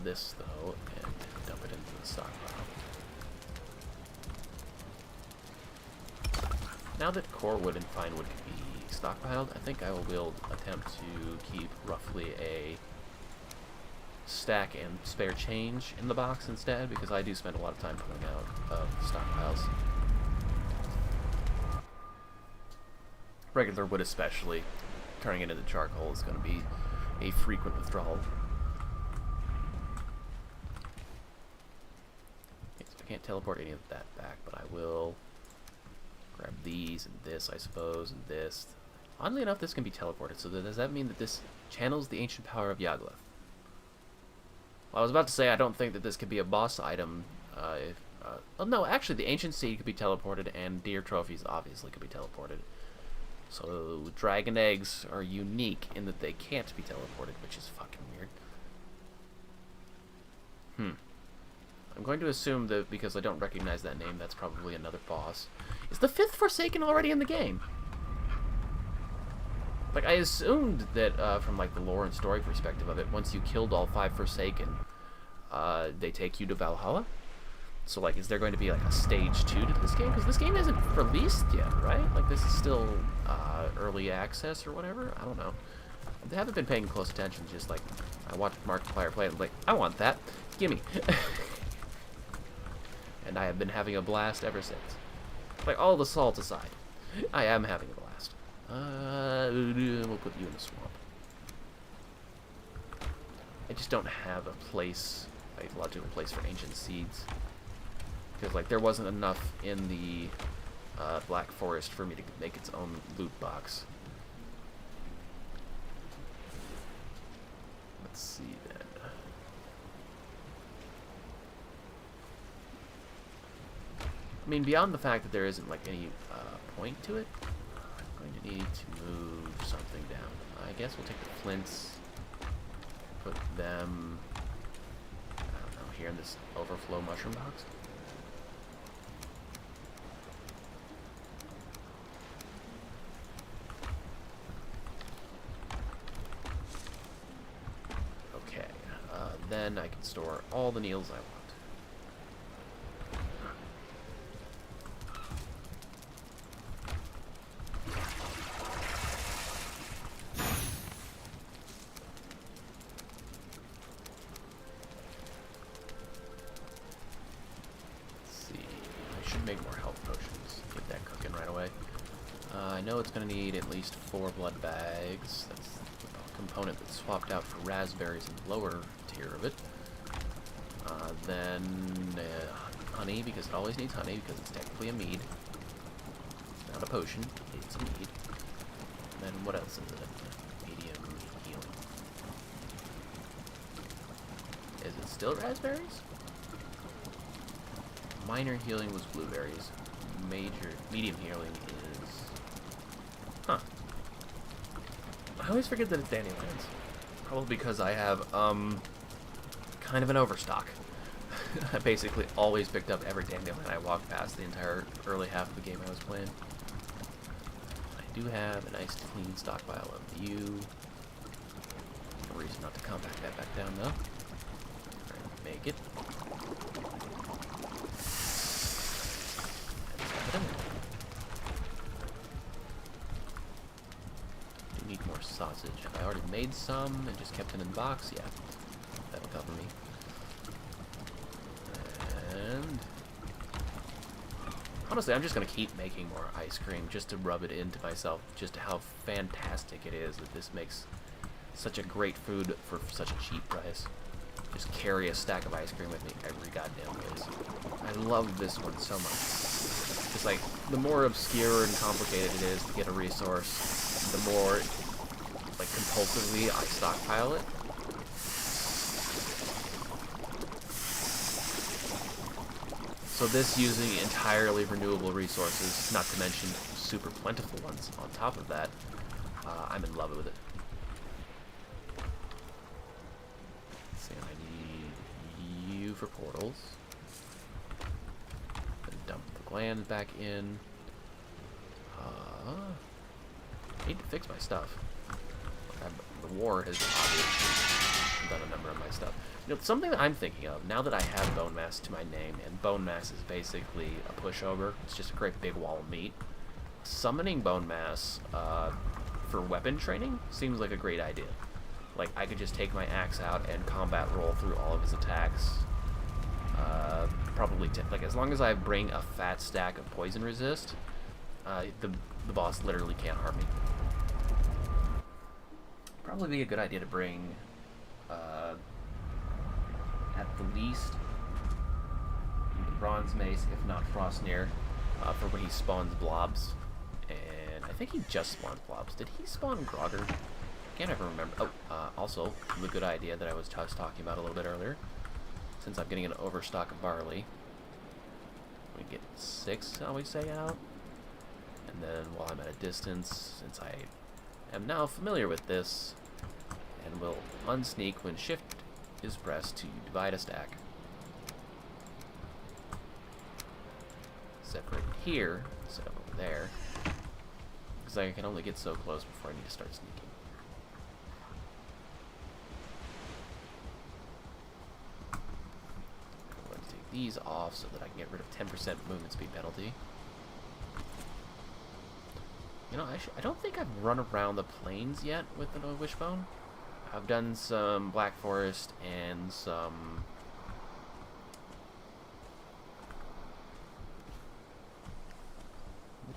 This though and dump it into the stockpile. Now that core wood and fine wood can be stockpiled, I think I will attempt to keep roughly a stack and spare change in the box instead, because I do spend a lot of time pulling out of stockpiles. Regular wood especially, turning it into charcoal is going to be a frequent withdrawal. Can't teleport any of that back, but I will grab these and this, I suppose, and this. Oddly enough, this can be teleported, so does that mean that this channels the ancient power of Yagluth? Well, I was about to say I don't think that this could be a boss item. Well, no, actually, the ancient seed could be teleported, and deer trophies obviously could be teleported. So dragon eggs are unique in that they can't be teleported, which is fucking weird. I'm going to assume that because I don't recognize that name, that's probably another boss. Is the 5th Forsaken already in the game? Like, I assumed that from like the lore and story perspective of it, once you killed all 5 Forsaken, they take you to Valhalla. So, like, is there going to be like a stage 2 to this game? Because this game isn't released yet, right? Like, this is still early access or whatever. I don't know. I haven't been paying close attention. Just like, I watched Markiplier play it, like, I want that. Gimme. And I have been having a blast ever since. Like, all the salt aside, I am having a blast. We'll put you in the swamp. I just don't have a place, a logical place for ancient seeds. Because, like, there wasn't enough in the Black Forest for me to make its own loot box. Let's see, then. I mean, beyond the fact that there isn't, like, any point to it, I'm going to need to move something down. I guess we'll take the flints, put them, I don't know, here in this overflow mushroom box. Okay, then I can store all the needles I want. Make more health potions. Get that cooking right away. I know it's going to need at least 4 blood bags. That's the component that's swapped out for raspberries in the lower tier of it. Then honey, because it always needs honey, because it's technically a mead. It's not a potion, it's a mead. And then what else is it? Medium healing. Is it still raspberries? Minor healing was blueberries. Medium healing is... Huh. I always forget that it's dandelions. Probably because I have, kind of an overstock. I basically always picked up every dandelion I walked past the entire early half of the game I was playing. I do have a nice clean stockpile of you. No reason not to compact that back down, though. Try to make it. Do need more sausage. I already made some and just kept it in the box. Yeah, that'll cover me. And honestly, I'm just gonna keep making more ice cream just to rub it into myself, just how fantastic it is that this makes such a great food for such a cheap price. Just carry a stack of ice cream with me every goddamn place. I love this one so much. It's like, the more obscure and complicated it is to get a resource, the more, like, compulsively I stockpile it. So this using entirely renewable resources, not to mention super plentiful ones on top of that, I'm in love with it. Let's see, I need you for portals. Dump the gland back in. I need to fix my stuff. The war has obviously done a number of my stuff. You know, something that I'm thinking of, now that I have bone mass to my name, and bone mass is basically a pushover, it's just a great big wall of meat, summoning bone mass for weapon training seems like a great idea. Like, I could just take my axe out and combat roll through all of his attacks. Probably, like, as long as I bring a fat stack of poison resist, the boss literally can't harm me. Probably be a good idea to bring, at the least, the bronze mace, if not Frostnir, for when he spawns blobs. And I think he just spawned blobs. Did he spawn Grogger? I can't ever remember. Oh, also, the good idea that I was just talking about a little bit earlier. Since I'm getting an overstock of barley, we get 6, shall we say, out. And then while I'm at a distance, since I am now familiar with this, and will unsneak when shift is pressed to divide a stack. Separate here, set up over there. Because like I can only get so close before I need to start sneaking. I'm going to take these off so that I can get rid of 10% movement speed penalty. You know, I don't think I've run around the plains yet with the wishbone. I've done some Black Forest and some...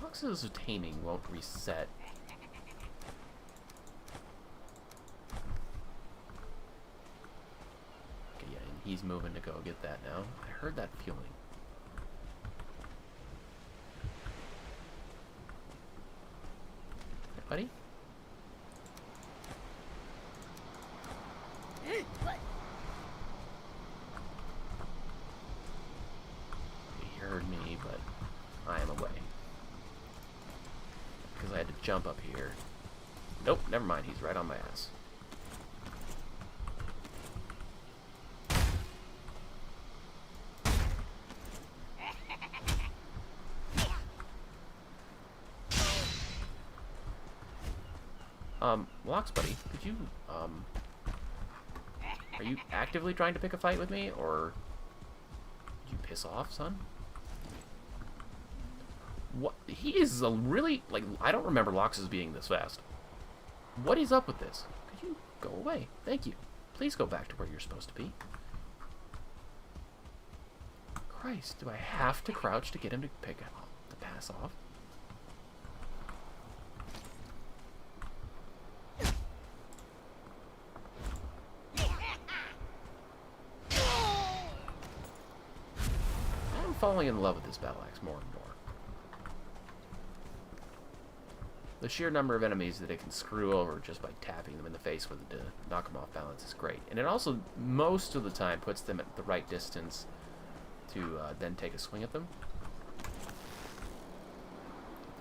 Boxes of taming won't reset. Okay, yeah, and he's moving to go get that now. I heard that fueling. Hey, buddy? He heard me, but I am away. Because I had to jump up here. Nope, never mind. He's right on my ass. Locks, buddy, could you, are you actively trying to pick a fight with me, or did you piss off, son? What? He is a really, like, I don't remember Lox's being this fast. What is up with this? Could you go away? Thank you. Please go back to where you're supposed to be. Christ, do I have to crouch to get him to pass off? I'm falling in love with this battle axe more and more. The sheer number of enemies that it can screw over just by tapping them in the face with it to knock them off balance is great. And it also, most of the time, puts them at the right distance to then take a swing at them.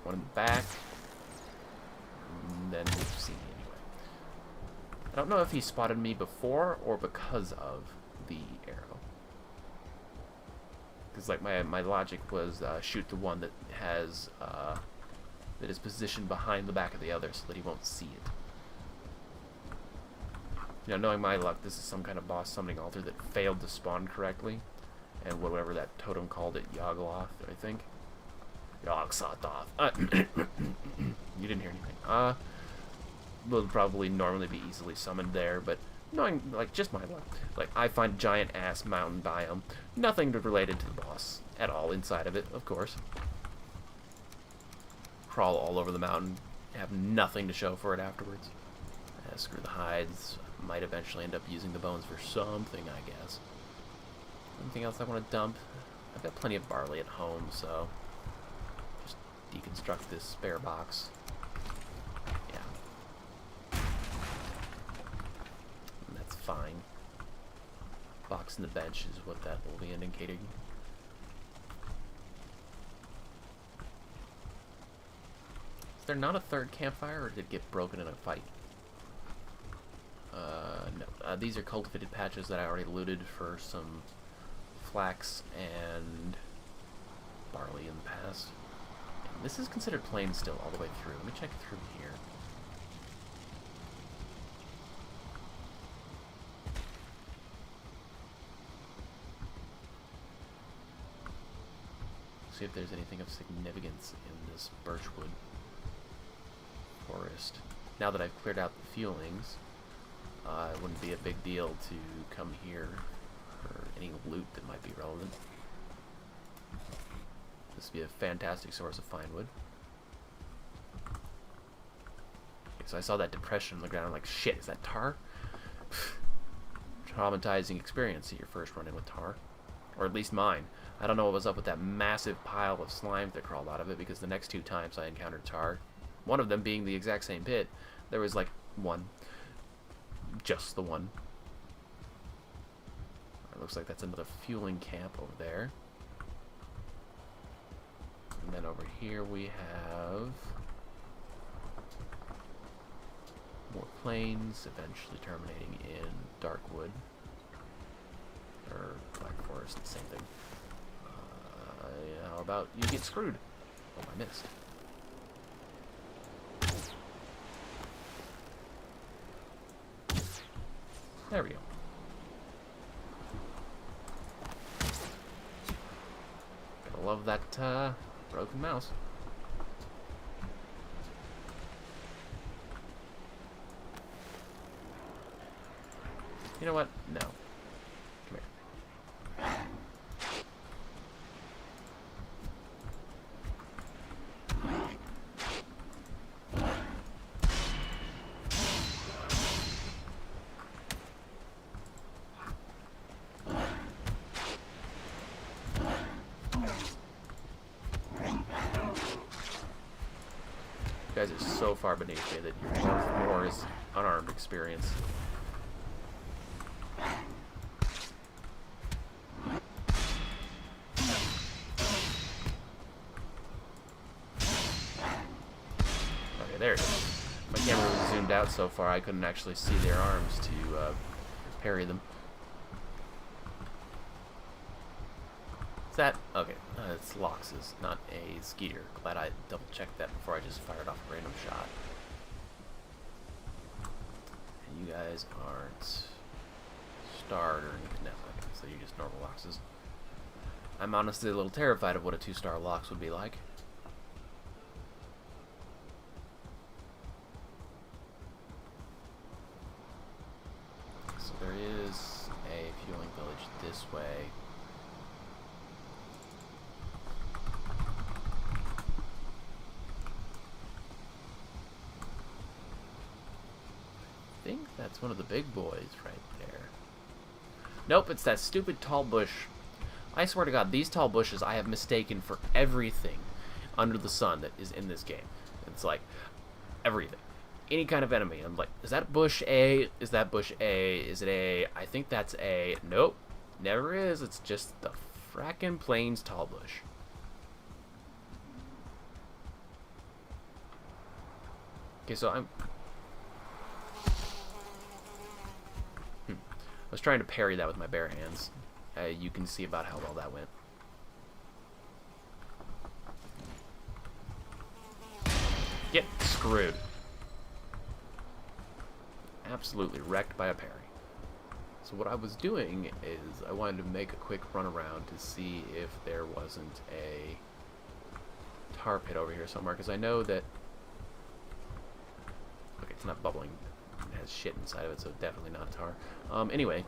One in the back. And then we've seen me anyway. I don't know if he spotted me before or because of the arrow. Because like my logic was shoot the one that has... that is positioned behind the back of the other so that he won't see it. You know, knowing my luck, this is some kind of boss summoning altar that failed to spawn correctly. And whatever that totem called it, Yogloth, I think. Yog-Sothoth. You didn't hear anything. Will probably normally be easily summoned there, but knowing, like, just my luck. Like, I find giant-ass mountain biome. Nothing related to the boss at all inside of it, of course. Crawl all over the mountain, have nothing to show for it afterwards. Screw the hides. Might eventually end up using the bones for something, I guess. Anything else I want to dump? I've got plenty of barley at home, so just deconstruct this spare box. Yeah. And that's fine. Box in the bench is what that will be indicating. Is there not a third campfire, or did it get broken in a fight? No. These are cultivated patches that I already looted for some flax and barley in the past. And this is considered plain still all the way through. Let me check through here. See if there's anything of significance in this birchwood forest. Now that I've cleared out the fuelings, it wouldn't be a big deal to come here for any loot that might be relevant. This would be a fantastic source of fine wood. Okay, so I saw that depression on the ground. I'm like, shit, is that tar? Traumatizing experience at your first run-in with tar. Or at least mine. I don't know what was up with that massive pile of slime that crawled out of it, because the next two times I encountered tar, one of them being the exact same pit, there was like one. Just the one. It looks like that's another fueling camp over there. And then over here we have more plains, eventually terminating in Darkwood. Or Black Forest, same thing. How about you get screwed? Oh, I missed. There we go. Gotta love that broken mouse. You know what? No. Come here. You guys are so far beneath me that your more is unarmed experience. There it is. My camera was zoomed out so far I couldn't actually see their arms to parry them. Is that... okay, it's Lox's, not a Skeeter. Glad I double-checked that before I just fired off a random shot. And you guys aren't starred or anything. No, okay, so you're just normal Loxes. I'm honestly a little terrified of what a 2-star Lox would be like. There is a Fuling Village this way. I think that's one of the big boys right there. Nope, it's that stupid tall bush. I swear to God, these tall bushes I have mistaken for everything under the sun that is in this game. It's like everything. Any kind of enemy. I'm like, is that bush A? Is that bush A? Is it A? I think that's A. Nope. Never is. It's just the frackin' plains tall bush. Okay, so I'm... I was trying to parry that with my bare hands. You can see about how well that went. Get screwed. Absolutely wrecked by a parry. So what I was doing is I wanted to make a quick run around to see if there wasn't a tar pit over here somewhere, because I know that... okay, it's not bubbling. It has shit inside of it, so definitely not tar. Anyway,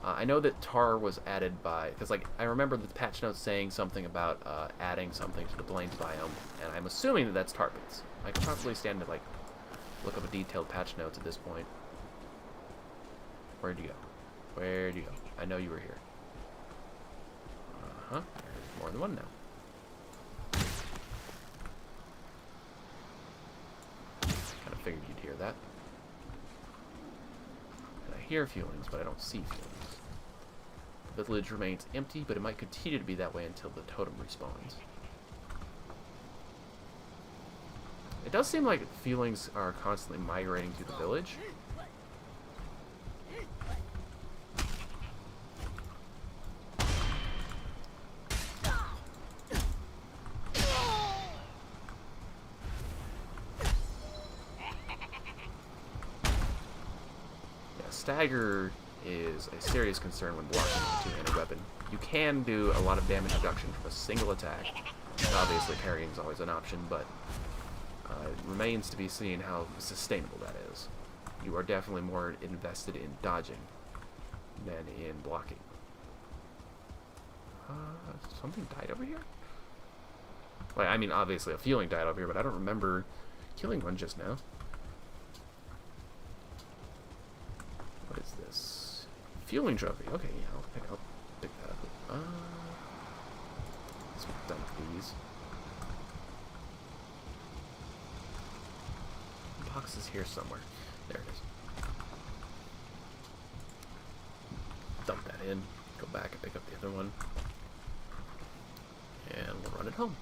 I know that tar was added by... because, like, I remember the patch notes saying something about adding something to the plains biome, and I'm assuming that that's tar pits. I could probably stand to, like, look up a detailed patch notes at this point. Where'd you go? Where'd you go? I know you were here. Uh-huh. There's more than one now. Kind of figured you'd hear that. And I hear feelings, but I don't see feelings. The village remains empty, but it might continue to be that way until the totem respawns. It does seem like feelings are constantly migrating to the village. Stagger is a serious concern when blocking with a two-handed weapon. You can do a lot of damage reduction from a single attack. Obviously parrying is always an option, but it remains to be seen how sustainable that is. You are definitely more invested in dodging than in blocking. Something died over here? Well, I mean, obviously a feeling died over here, but I don't remember killing one just now. What is this? Fueling trophy. Okay, yeah, I'll pick that up. Let's be done with these. The box is here somewhere. There it is. Dump that in. Go back and pick up the other one. And we'll run it home.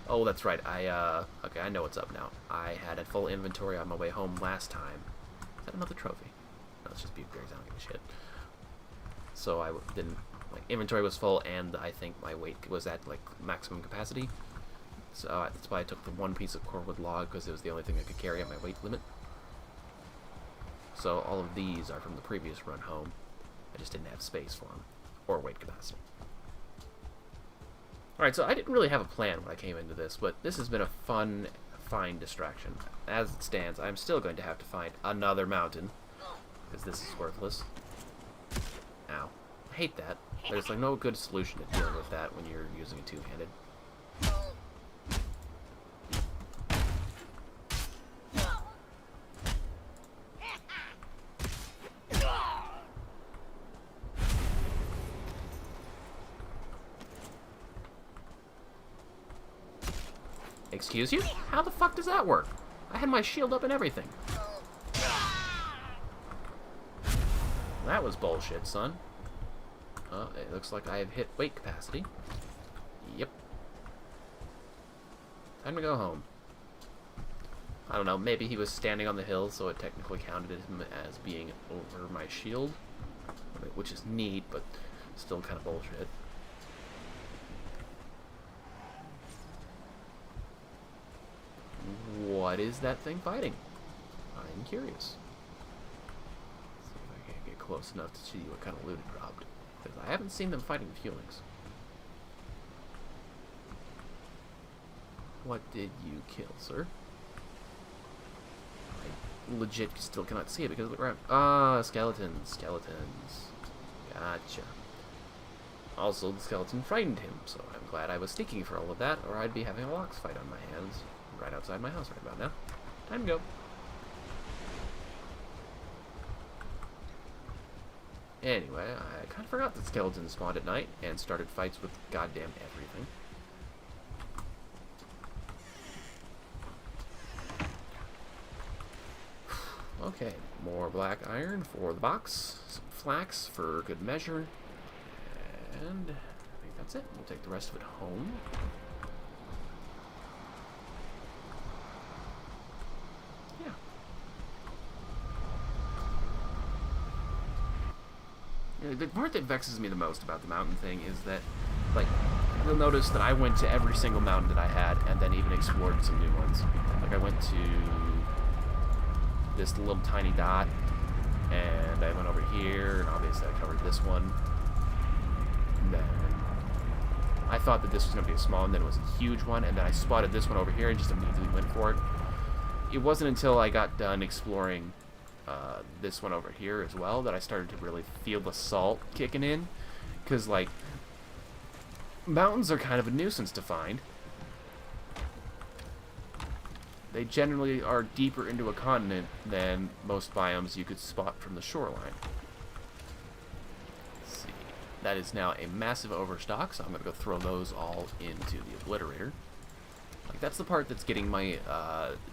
Oh, that's right. Okay, I know what's up now. I had a full inventory on my way home last time. Is that another trophy? No, it's just beef berries. I don't give a shit. So I didn't... my inventory was full, and I think my weight was at, like, maximum capacity. So that's why I took the one piece of cordwood log, because it was the only thing I could carry at my weight limit. So all of these are from the previous run home. I just didn't have space for them. Or weight capacity. Alright, so I didn't really have a plan when I came into this, but this has been a fun, fine distraction. As it stands, I'm still going to have to find another mountain, because this is worthless. Ow. I hate that. There's like no good solution to dealing with that when you're using a two-handed. Excuse you? How the fuck does that work? I had my shield up and everything. That was bullshit, son. It looks like I have hit weight capacity. Yep. Time to go home. I don't know, maybe he was standing on the hill, so it technically counted him as being over my shield. Which is neat, but still kind of bullshit. What is that thing fighting? I'm curious. Let's see if I can get close enough to see what kind of loot it dropped. Because I haven't seen them fighting the Fulings. What did you kill, sir? I legit still cannot see it because of the ground. Ah, skeletons. Skeletons. Gotcha. Also, the skeleton frightened him, so I'm glad I was sneaking for all of that, or I'd be having a lox fight on my hands. Right outside my house right about now. Time to go. Anyway, I kind of forgot that skeletons spawned at night and started fights with goddamn everything. Okay, more black iron for the box, some flax for good measure, and I think that's it. We'll take the rest of it home. The part that vexes me the most about the mountain thing is that, like, you'll notice that I went to every single mountain that I had and then even explored some new ones. Like, I went to this little tiny dot, and I went over here, and obviously I covered this one. And then I thought that this was going to be a small one, then it was a huge one, and then I spotted this one over here and just immediately went for it. It wasn't until I got done exploring this one over here as well that I started to really feel the salt kicking in, because like mountains are kind of a nuisance to find. They generally are deeper into a continent than most biomes you could spot from the shoreline. Let's see, that is now a massive overstock, so I'm gonna go throw those all into the obliterator. Like, that's the part that's getting my,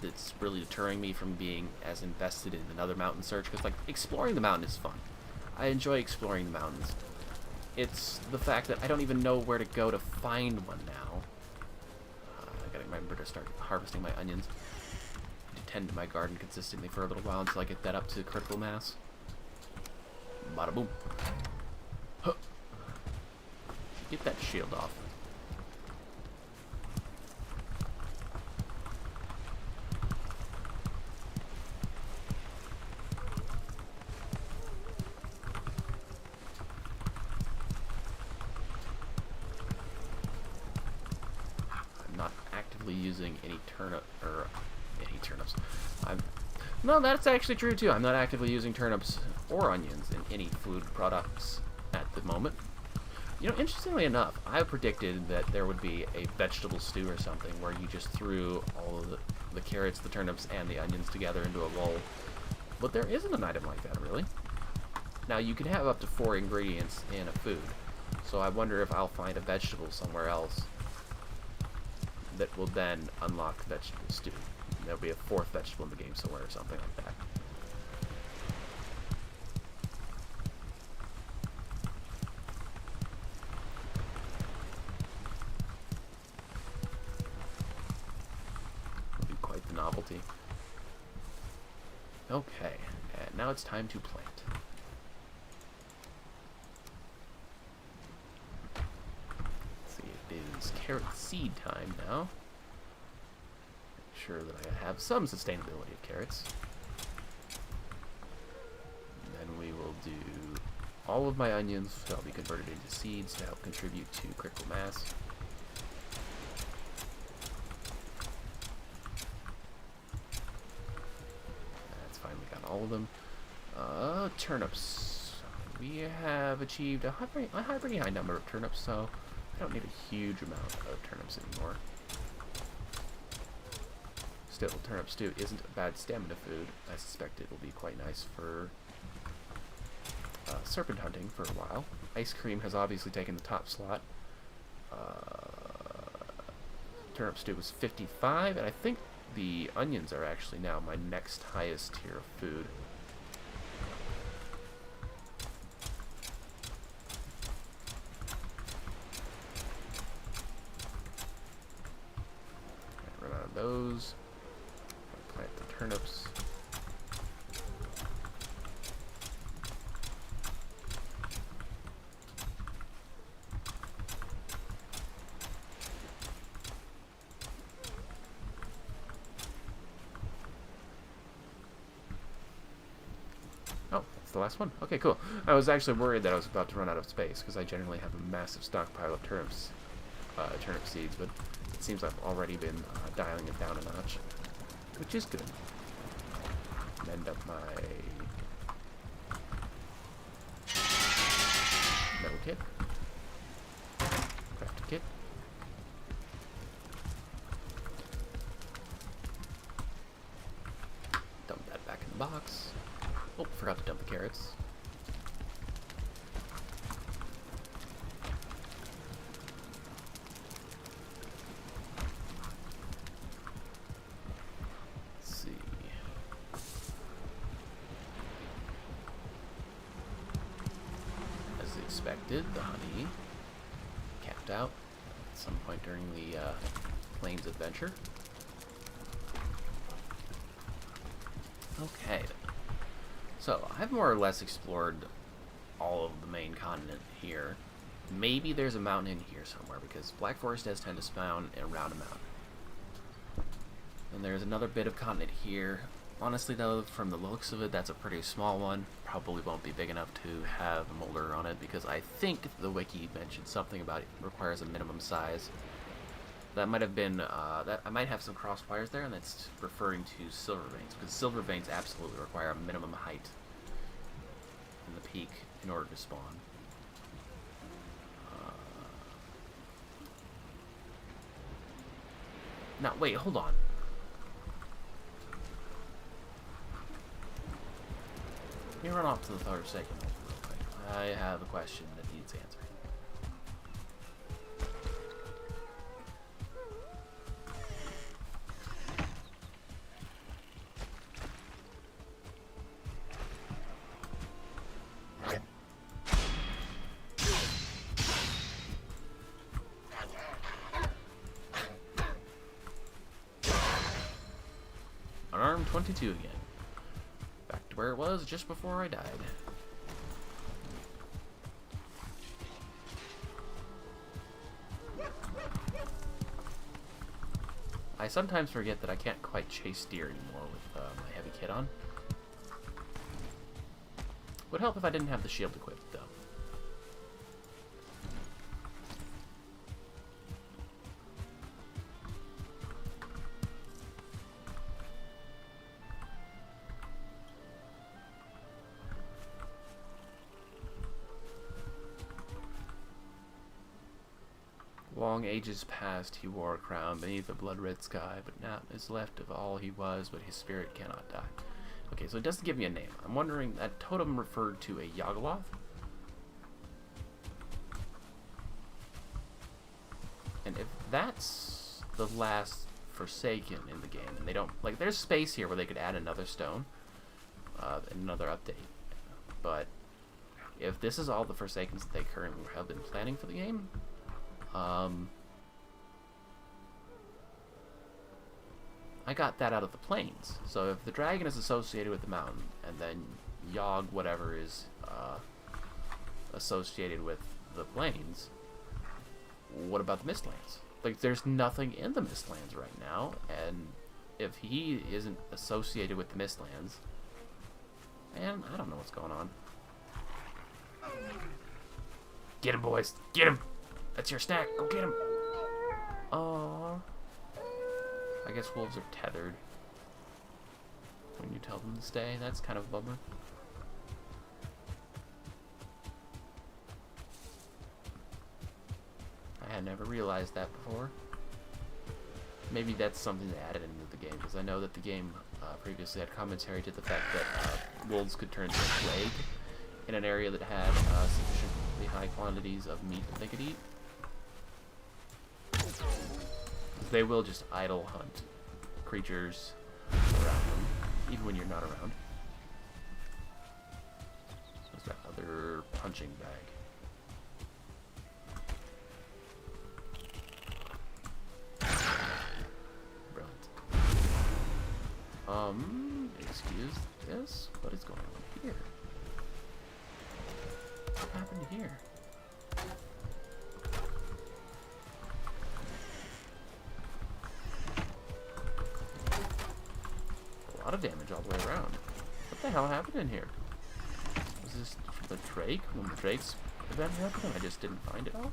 that's really deterring me from being as invested in another mountain search, because, like, exploring the mountain is fun. I enjoy exploring the mountains. It's the fact that I don't even know where to go to find one now. I gotta remember to start harvesting my onions. To tend to my garden consistently for a little while until I get that up to critical mass. Bada boom. Huh. Get that shield off. Using any turnips. No, that's actually true too. I'm not actively using turnips or onions in any food products at the moment. You know, interestingly enough, I predicted that there would be a vegetable stew or something where you just threw all of the carrots, the turnips, and the onions together into a bowl. But there isn't an item like that, really. Now, you can have up to 4 ingredients in a food, so I wonder if I'll find a vegetable somewhere else that will then unlock vegetable stew. There'll be a 4th vegetable in the game somewhere or something like that. It'll be quite the novelty. Okay, and now it's time to plant. Is carrot seed time now. Make sure that I have some sustainability of carrots. do all of my onions, so I'll be converted into seeds to help contribute to critical mass. That's fine, we got all of them. Turnips. We have achieved a pretty high number of turnips, so I don't need a huge amount of turnips anymore. Still, turnip stew isn't a bad stamina food. I suspect it will be quite nice for serpent hunting for a while. Ice cream has obviously taken the top slot. Turnip stew was 55, and I think the onions are actually now my next highest tier of food. Run out of those. Plant the turnips. Oh, that's the last one. Okay, cool. I was actually worried that I was about to run out of space because I generally have a massive stockpile of turnips, turnip seeds, but it seems I've already been dialing it down a notch, which is good. Mend up my metal kit, crafting kit. Dump that back in the box. Oh, forgot to dump the carrots. Let's see. As expected, the honey capped out at some point during the Plains adventure. Okay. So, I've more or less explored all of the main continent here. Maybe there's a mountain in here somewhere, because Black Forest does tend to spawn around a mountain. And there's another bit of continent here. Honestly though, from the looks of it, that's a pretty small one. Probably won't be big enough to have a molder on it, because I think the wiki mentioned something about it requires a minimum size. That might have been, I might have some crosswires there, and that's referring to silver veins, because silver veins absolutely require a minimum height in the peak in order to spawn. Now, wait, hold on. Let me run off to the Forsaken real quick. I have a question that needs answering. Unarmed 22 again. Back to where it was just before I died. I sometimes forget that I can't quite chase deer anymore with my heavy kit on. Would help if I didn't have the shield equipped, though. Long ages past, he wore a crown beneath a blood-red sky, but now is left of all he was, but his spirit cannot die. Okay, so it doesn't give me a name. I'm wondering, that totem referred to a Yagaloth? And if that's the last Forsaken in the game, and they don't, like, there's space here where they could add another stone, another update, but if this is all the Forsakens that they currently have been planning for the game, I got that out of the plains. So if the dragon is associated with the mountain, and then Yogg whatever is associated with the plains, what about the Mistlands? Like, there's nothing in the Mistlands right now, and if he isn't associated with the Mistlands, man, I don't know what's going on. Get him, boys. Get him. That's your snack. Go get him. Aww. I guess wolves are tethered when you tell them to stay. That's kind of a bummer. I had never realized that before. Maybe that's something they added into the game, because I know that the game previously had commentary to the fact that wolves could turn to a plague in an area that had sufficiently high quantities of meat that they could eat. They will just idle hunt creatures around them, even when you're not around. There's that other punching bag. Excuse this? What is going on here? What happened here? A lot of damage all the way around. What the hell happened in here? Was this the Drake? When the Drake's event happened and I just didn't find it all?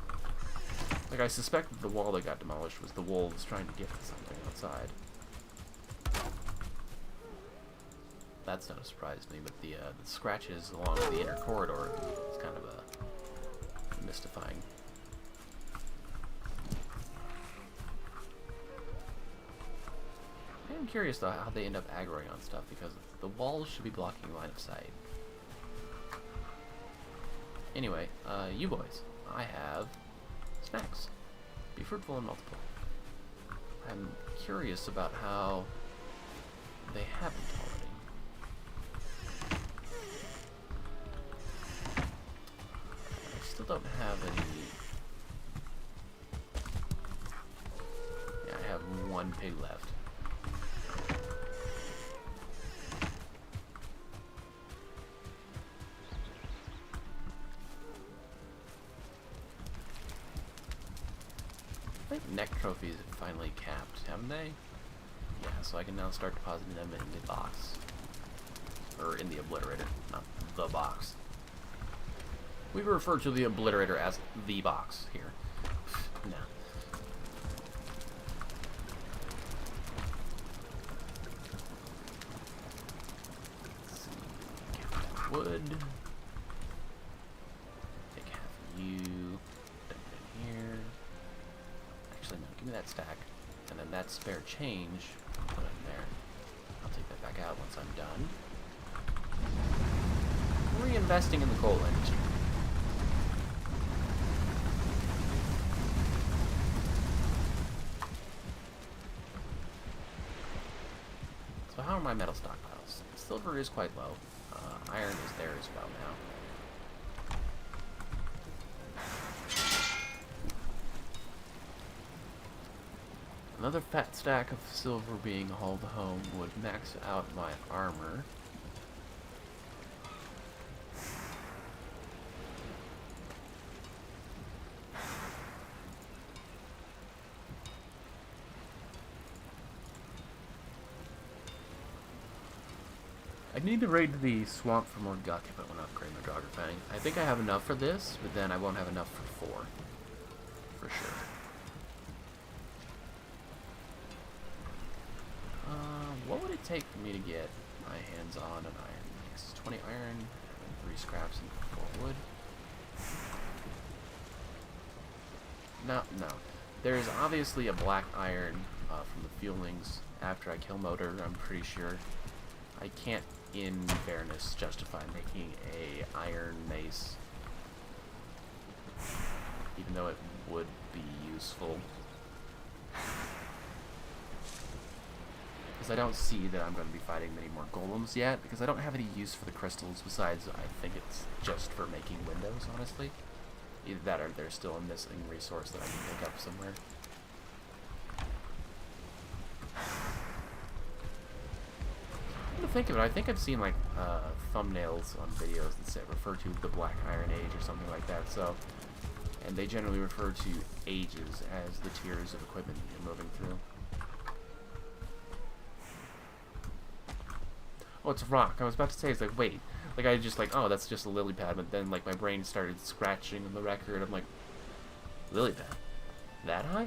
Like, I suspect that the wall that got demolished was the wolves trying to get to something outside. That's not a surprise to me, but the scratches along the inner corridor is kind of a mystifying. I am curious though how they end up aggroing on stuff, because the walls should be blocking line of sight. Anyway, you boys, I have snacks. Be fruitful and multiple. I'm curious about how they haven't already. I still don't have any. Yeah, I have one pig left. I think neck trophies have finally capped, haven't they? Yeah, so I can now start depositing them in the box. Or in the obliterator, not the box. We refer to the obliterator as the box here. No. Let's see. Get wood. Take half of you. Dump it in here. Actually, no, give me that stack. And then that spare change, put it in there. I'll take that back out once I'm done. Reinvesting in the coal industry. So how are my metal stockpiles? Silver is quite low. Iron is there as well now. Another fat stack of silver being hauled home would max out my armor. I need to raid the swamp for more guck if I want to upgrade my Draugr Fang. I think I have enough for this, but then I won't have enough for 4. For sure. What would it take for me to get my hands on an iron mix? 20 iron, and 3 scraps, and 4 wood. No. There's obviously a black iron from the Fulings after I kill Motor, I'm pretty sure. I can't, in fairness, justify making a iron mace, even though it would be useful. Because I don't see that I'm going to be fighting many more golems yet, because I don't have any use for the crystals besides I think it's just for making windows, honestly. Either that or there's still a missing resource that I can pick up somewhere. Come to think of it, I think I've seen like thumbnails on videos that say refer to the Black Iron Age or something like that, so, and they generally refer to ages as the tiers of equipment you're moving through. Oh, it's rock. I was about to say, it's like, wait, Like, I just like, oh, that's just a lily pad, but then, like, my brain started scratching the record. I'm like, lily pad? That high?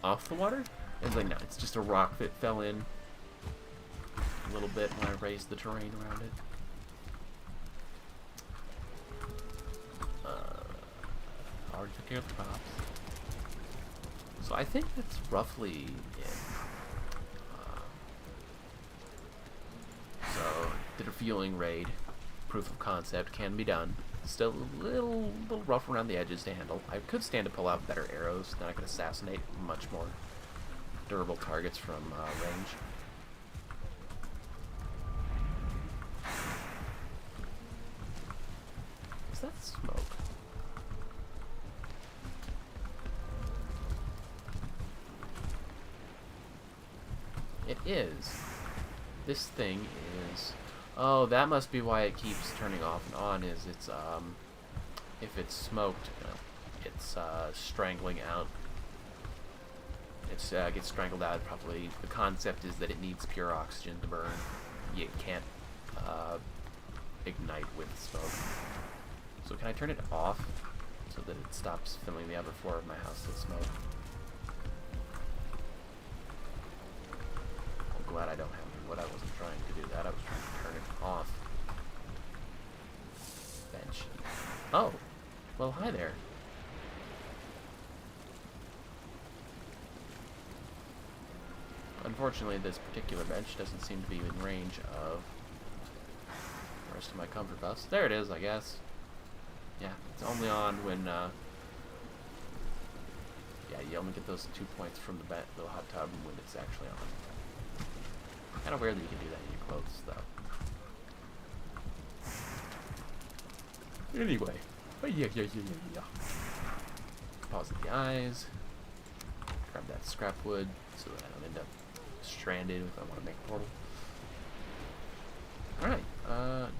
Off the water? And it's like, no, it's just a rock that fell in a little bit when I raised the terrain around it. Already took care of the crops. So I think that's roughly it. So, did a fueling raid. Proof of concept can be done. Still a little rough around the edges to handle. I could stand to pull out better arrows, then I could assassinate much more durable targets from range. Is that smoke? It is. This thing is... Oh, that must be why it keeps turning off and on, is it's, if it's smoked, it's, strangling out. It gets strangled out, probably. The concept is that it needs pure oxygen to burn. You can't, ignite with smoke. So can I turn it off so that it stops filling the upper floor of my house with smoke? I'm glad I don't have what I wasn't trying to do that. I was trying to turn it off. Bench. Oh. Well, hi there. Unfortunately, this particular bench doesn't seem to be in range of the rest of my comfort buffs. There it is, I guess. Yeah, it's only on when, yeah, you only get those 2 points from the hot tub when it's actually on. Kind of weird that you can do that in your clothes, though. Anyway, yeah. Pause the eyes. Grab that scrap wood so that I don't end up stranded if I want to make a portal. Alright,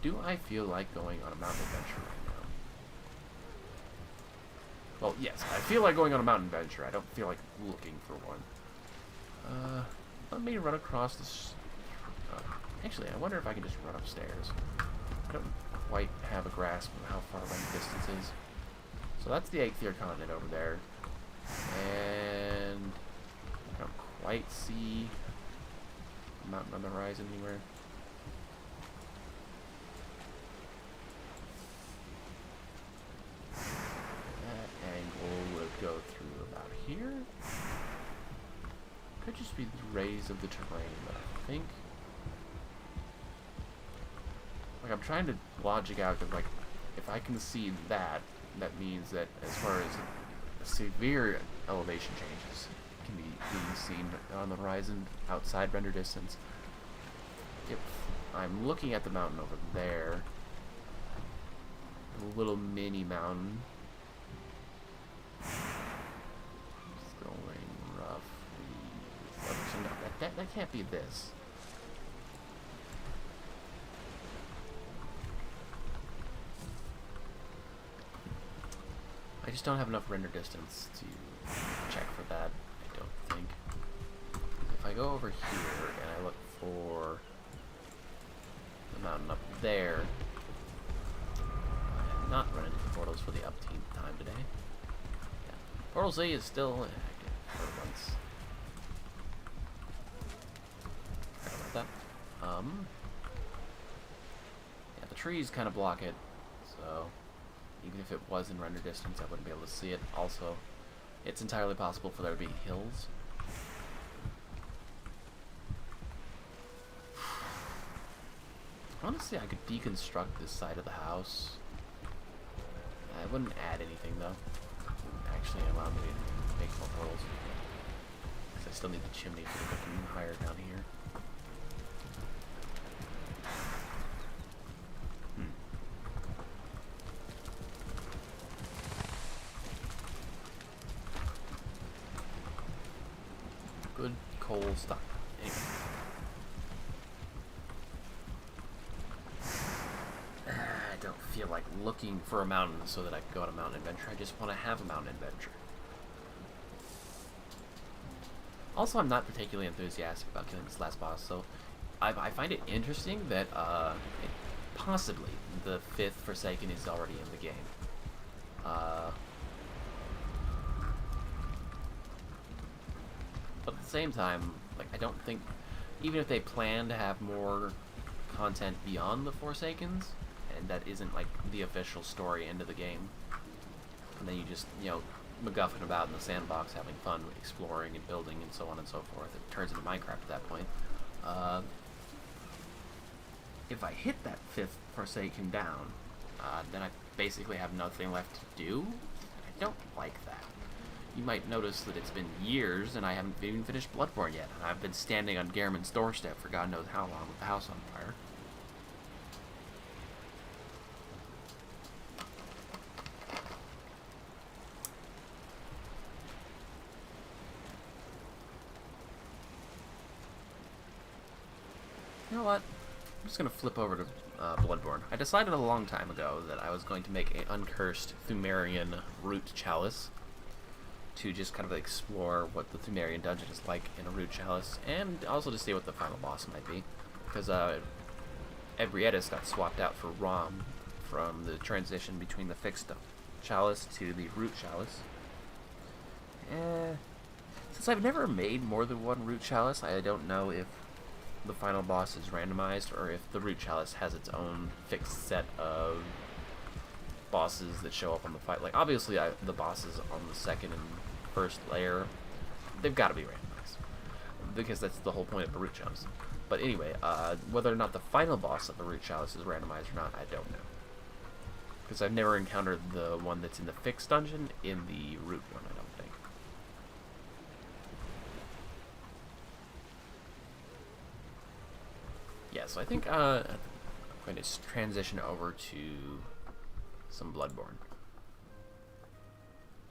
do I feel like going on a mountain adventure right now? Well, yes, I feel like going on a mountain adventure. I don't feel like looking for one. Let me run across this... actually, I wonder if I can just run upstairs. I don't quite have a grasp of how far away the distance is. So that's the Eighth-Tier continent over there. And I don't quite see a mountain on the horizon anywhere. That angle would go through about here. Could just be the rays of the terrain, but I think... Like, I'm trying to logic out that, like, if I can see that, that means that as far as severe elevation changes can be seen on the horizon outside render distance. If I'm looking at the mountain over there, a little mini mountain, it's going roughly... No, that can't be this. I just don't have enough render distance to check for that, I don't think. If I go over here and I look for the mountain up there, I have not run into the portals for the upteenth time today. Yeah. Portal Z is still active for once. Sorry about that. Yeah, the trees kind of block it, so... Even if it was in render distance, I wouldn't be able to see it. Also, it's entirely possible for there to be hills. Honestly, I could deconstruct this side of the house. I wouldn't add anything, though. Actually, allow me to make more portals. Because I still need the chimney for the cooking higher down here. Good coal stock. Anyway. I don't feel like looking for a mountain so that I can go on a mountain adventure. I just want to have a mountain adventure. Also, I'm not particularly enthusiastic about killing this last boss, so I find it interesting that possibly the 5th Forsaken is already in the game. But at the same time, like, I don't think, even if they plan to have more content beyond the Forsakens, and that isn't like the official story end of the game, and then you just, you know, MacGuffin about in the sandbox having fun exploring and building and so on and so forth, it turns into Minecraft at that point. If I hit that 5th Forsaken down, then I basically have nothing left to do. I don't like that. You might notice that it's been years and I haven't even finished Bloodborne yet, and I've been standing on Gehrman's doorstep for God knows how long with the house on fire. You know what? I'm just going to flip over to Bloodborne. I decided a long time ago that I was going to make an uncursed Pthumerian root chalice to just kind of explore what the Pthumerian dungeon is like in a root chalice, and also to see what the final boss might be. Because Ebrietis got swapped out for Rom from the transition between the fixed chalice to the root chalice. Since I've never made more than one root chalice, I don't know if the final boss is randomized or if the root chalice has its own fixed set of bosses that show up on the fight. Like, obviously, the bosses on the second and first layer, they've got to be randomized, because that's the whole point of the root chalice. But anyway, whether or not the final boss of the root chalice is randomized or not, I don't know, because I've never encountered the one that's in the fixed dungeon in the root one, I don't think. Yeah, so I think I'm going to transition over to some Bloodborne.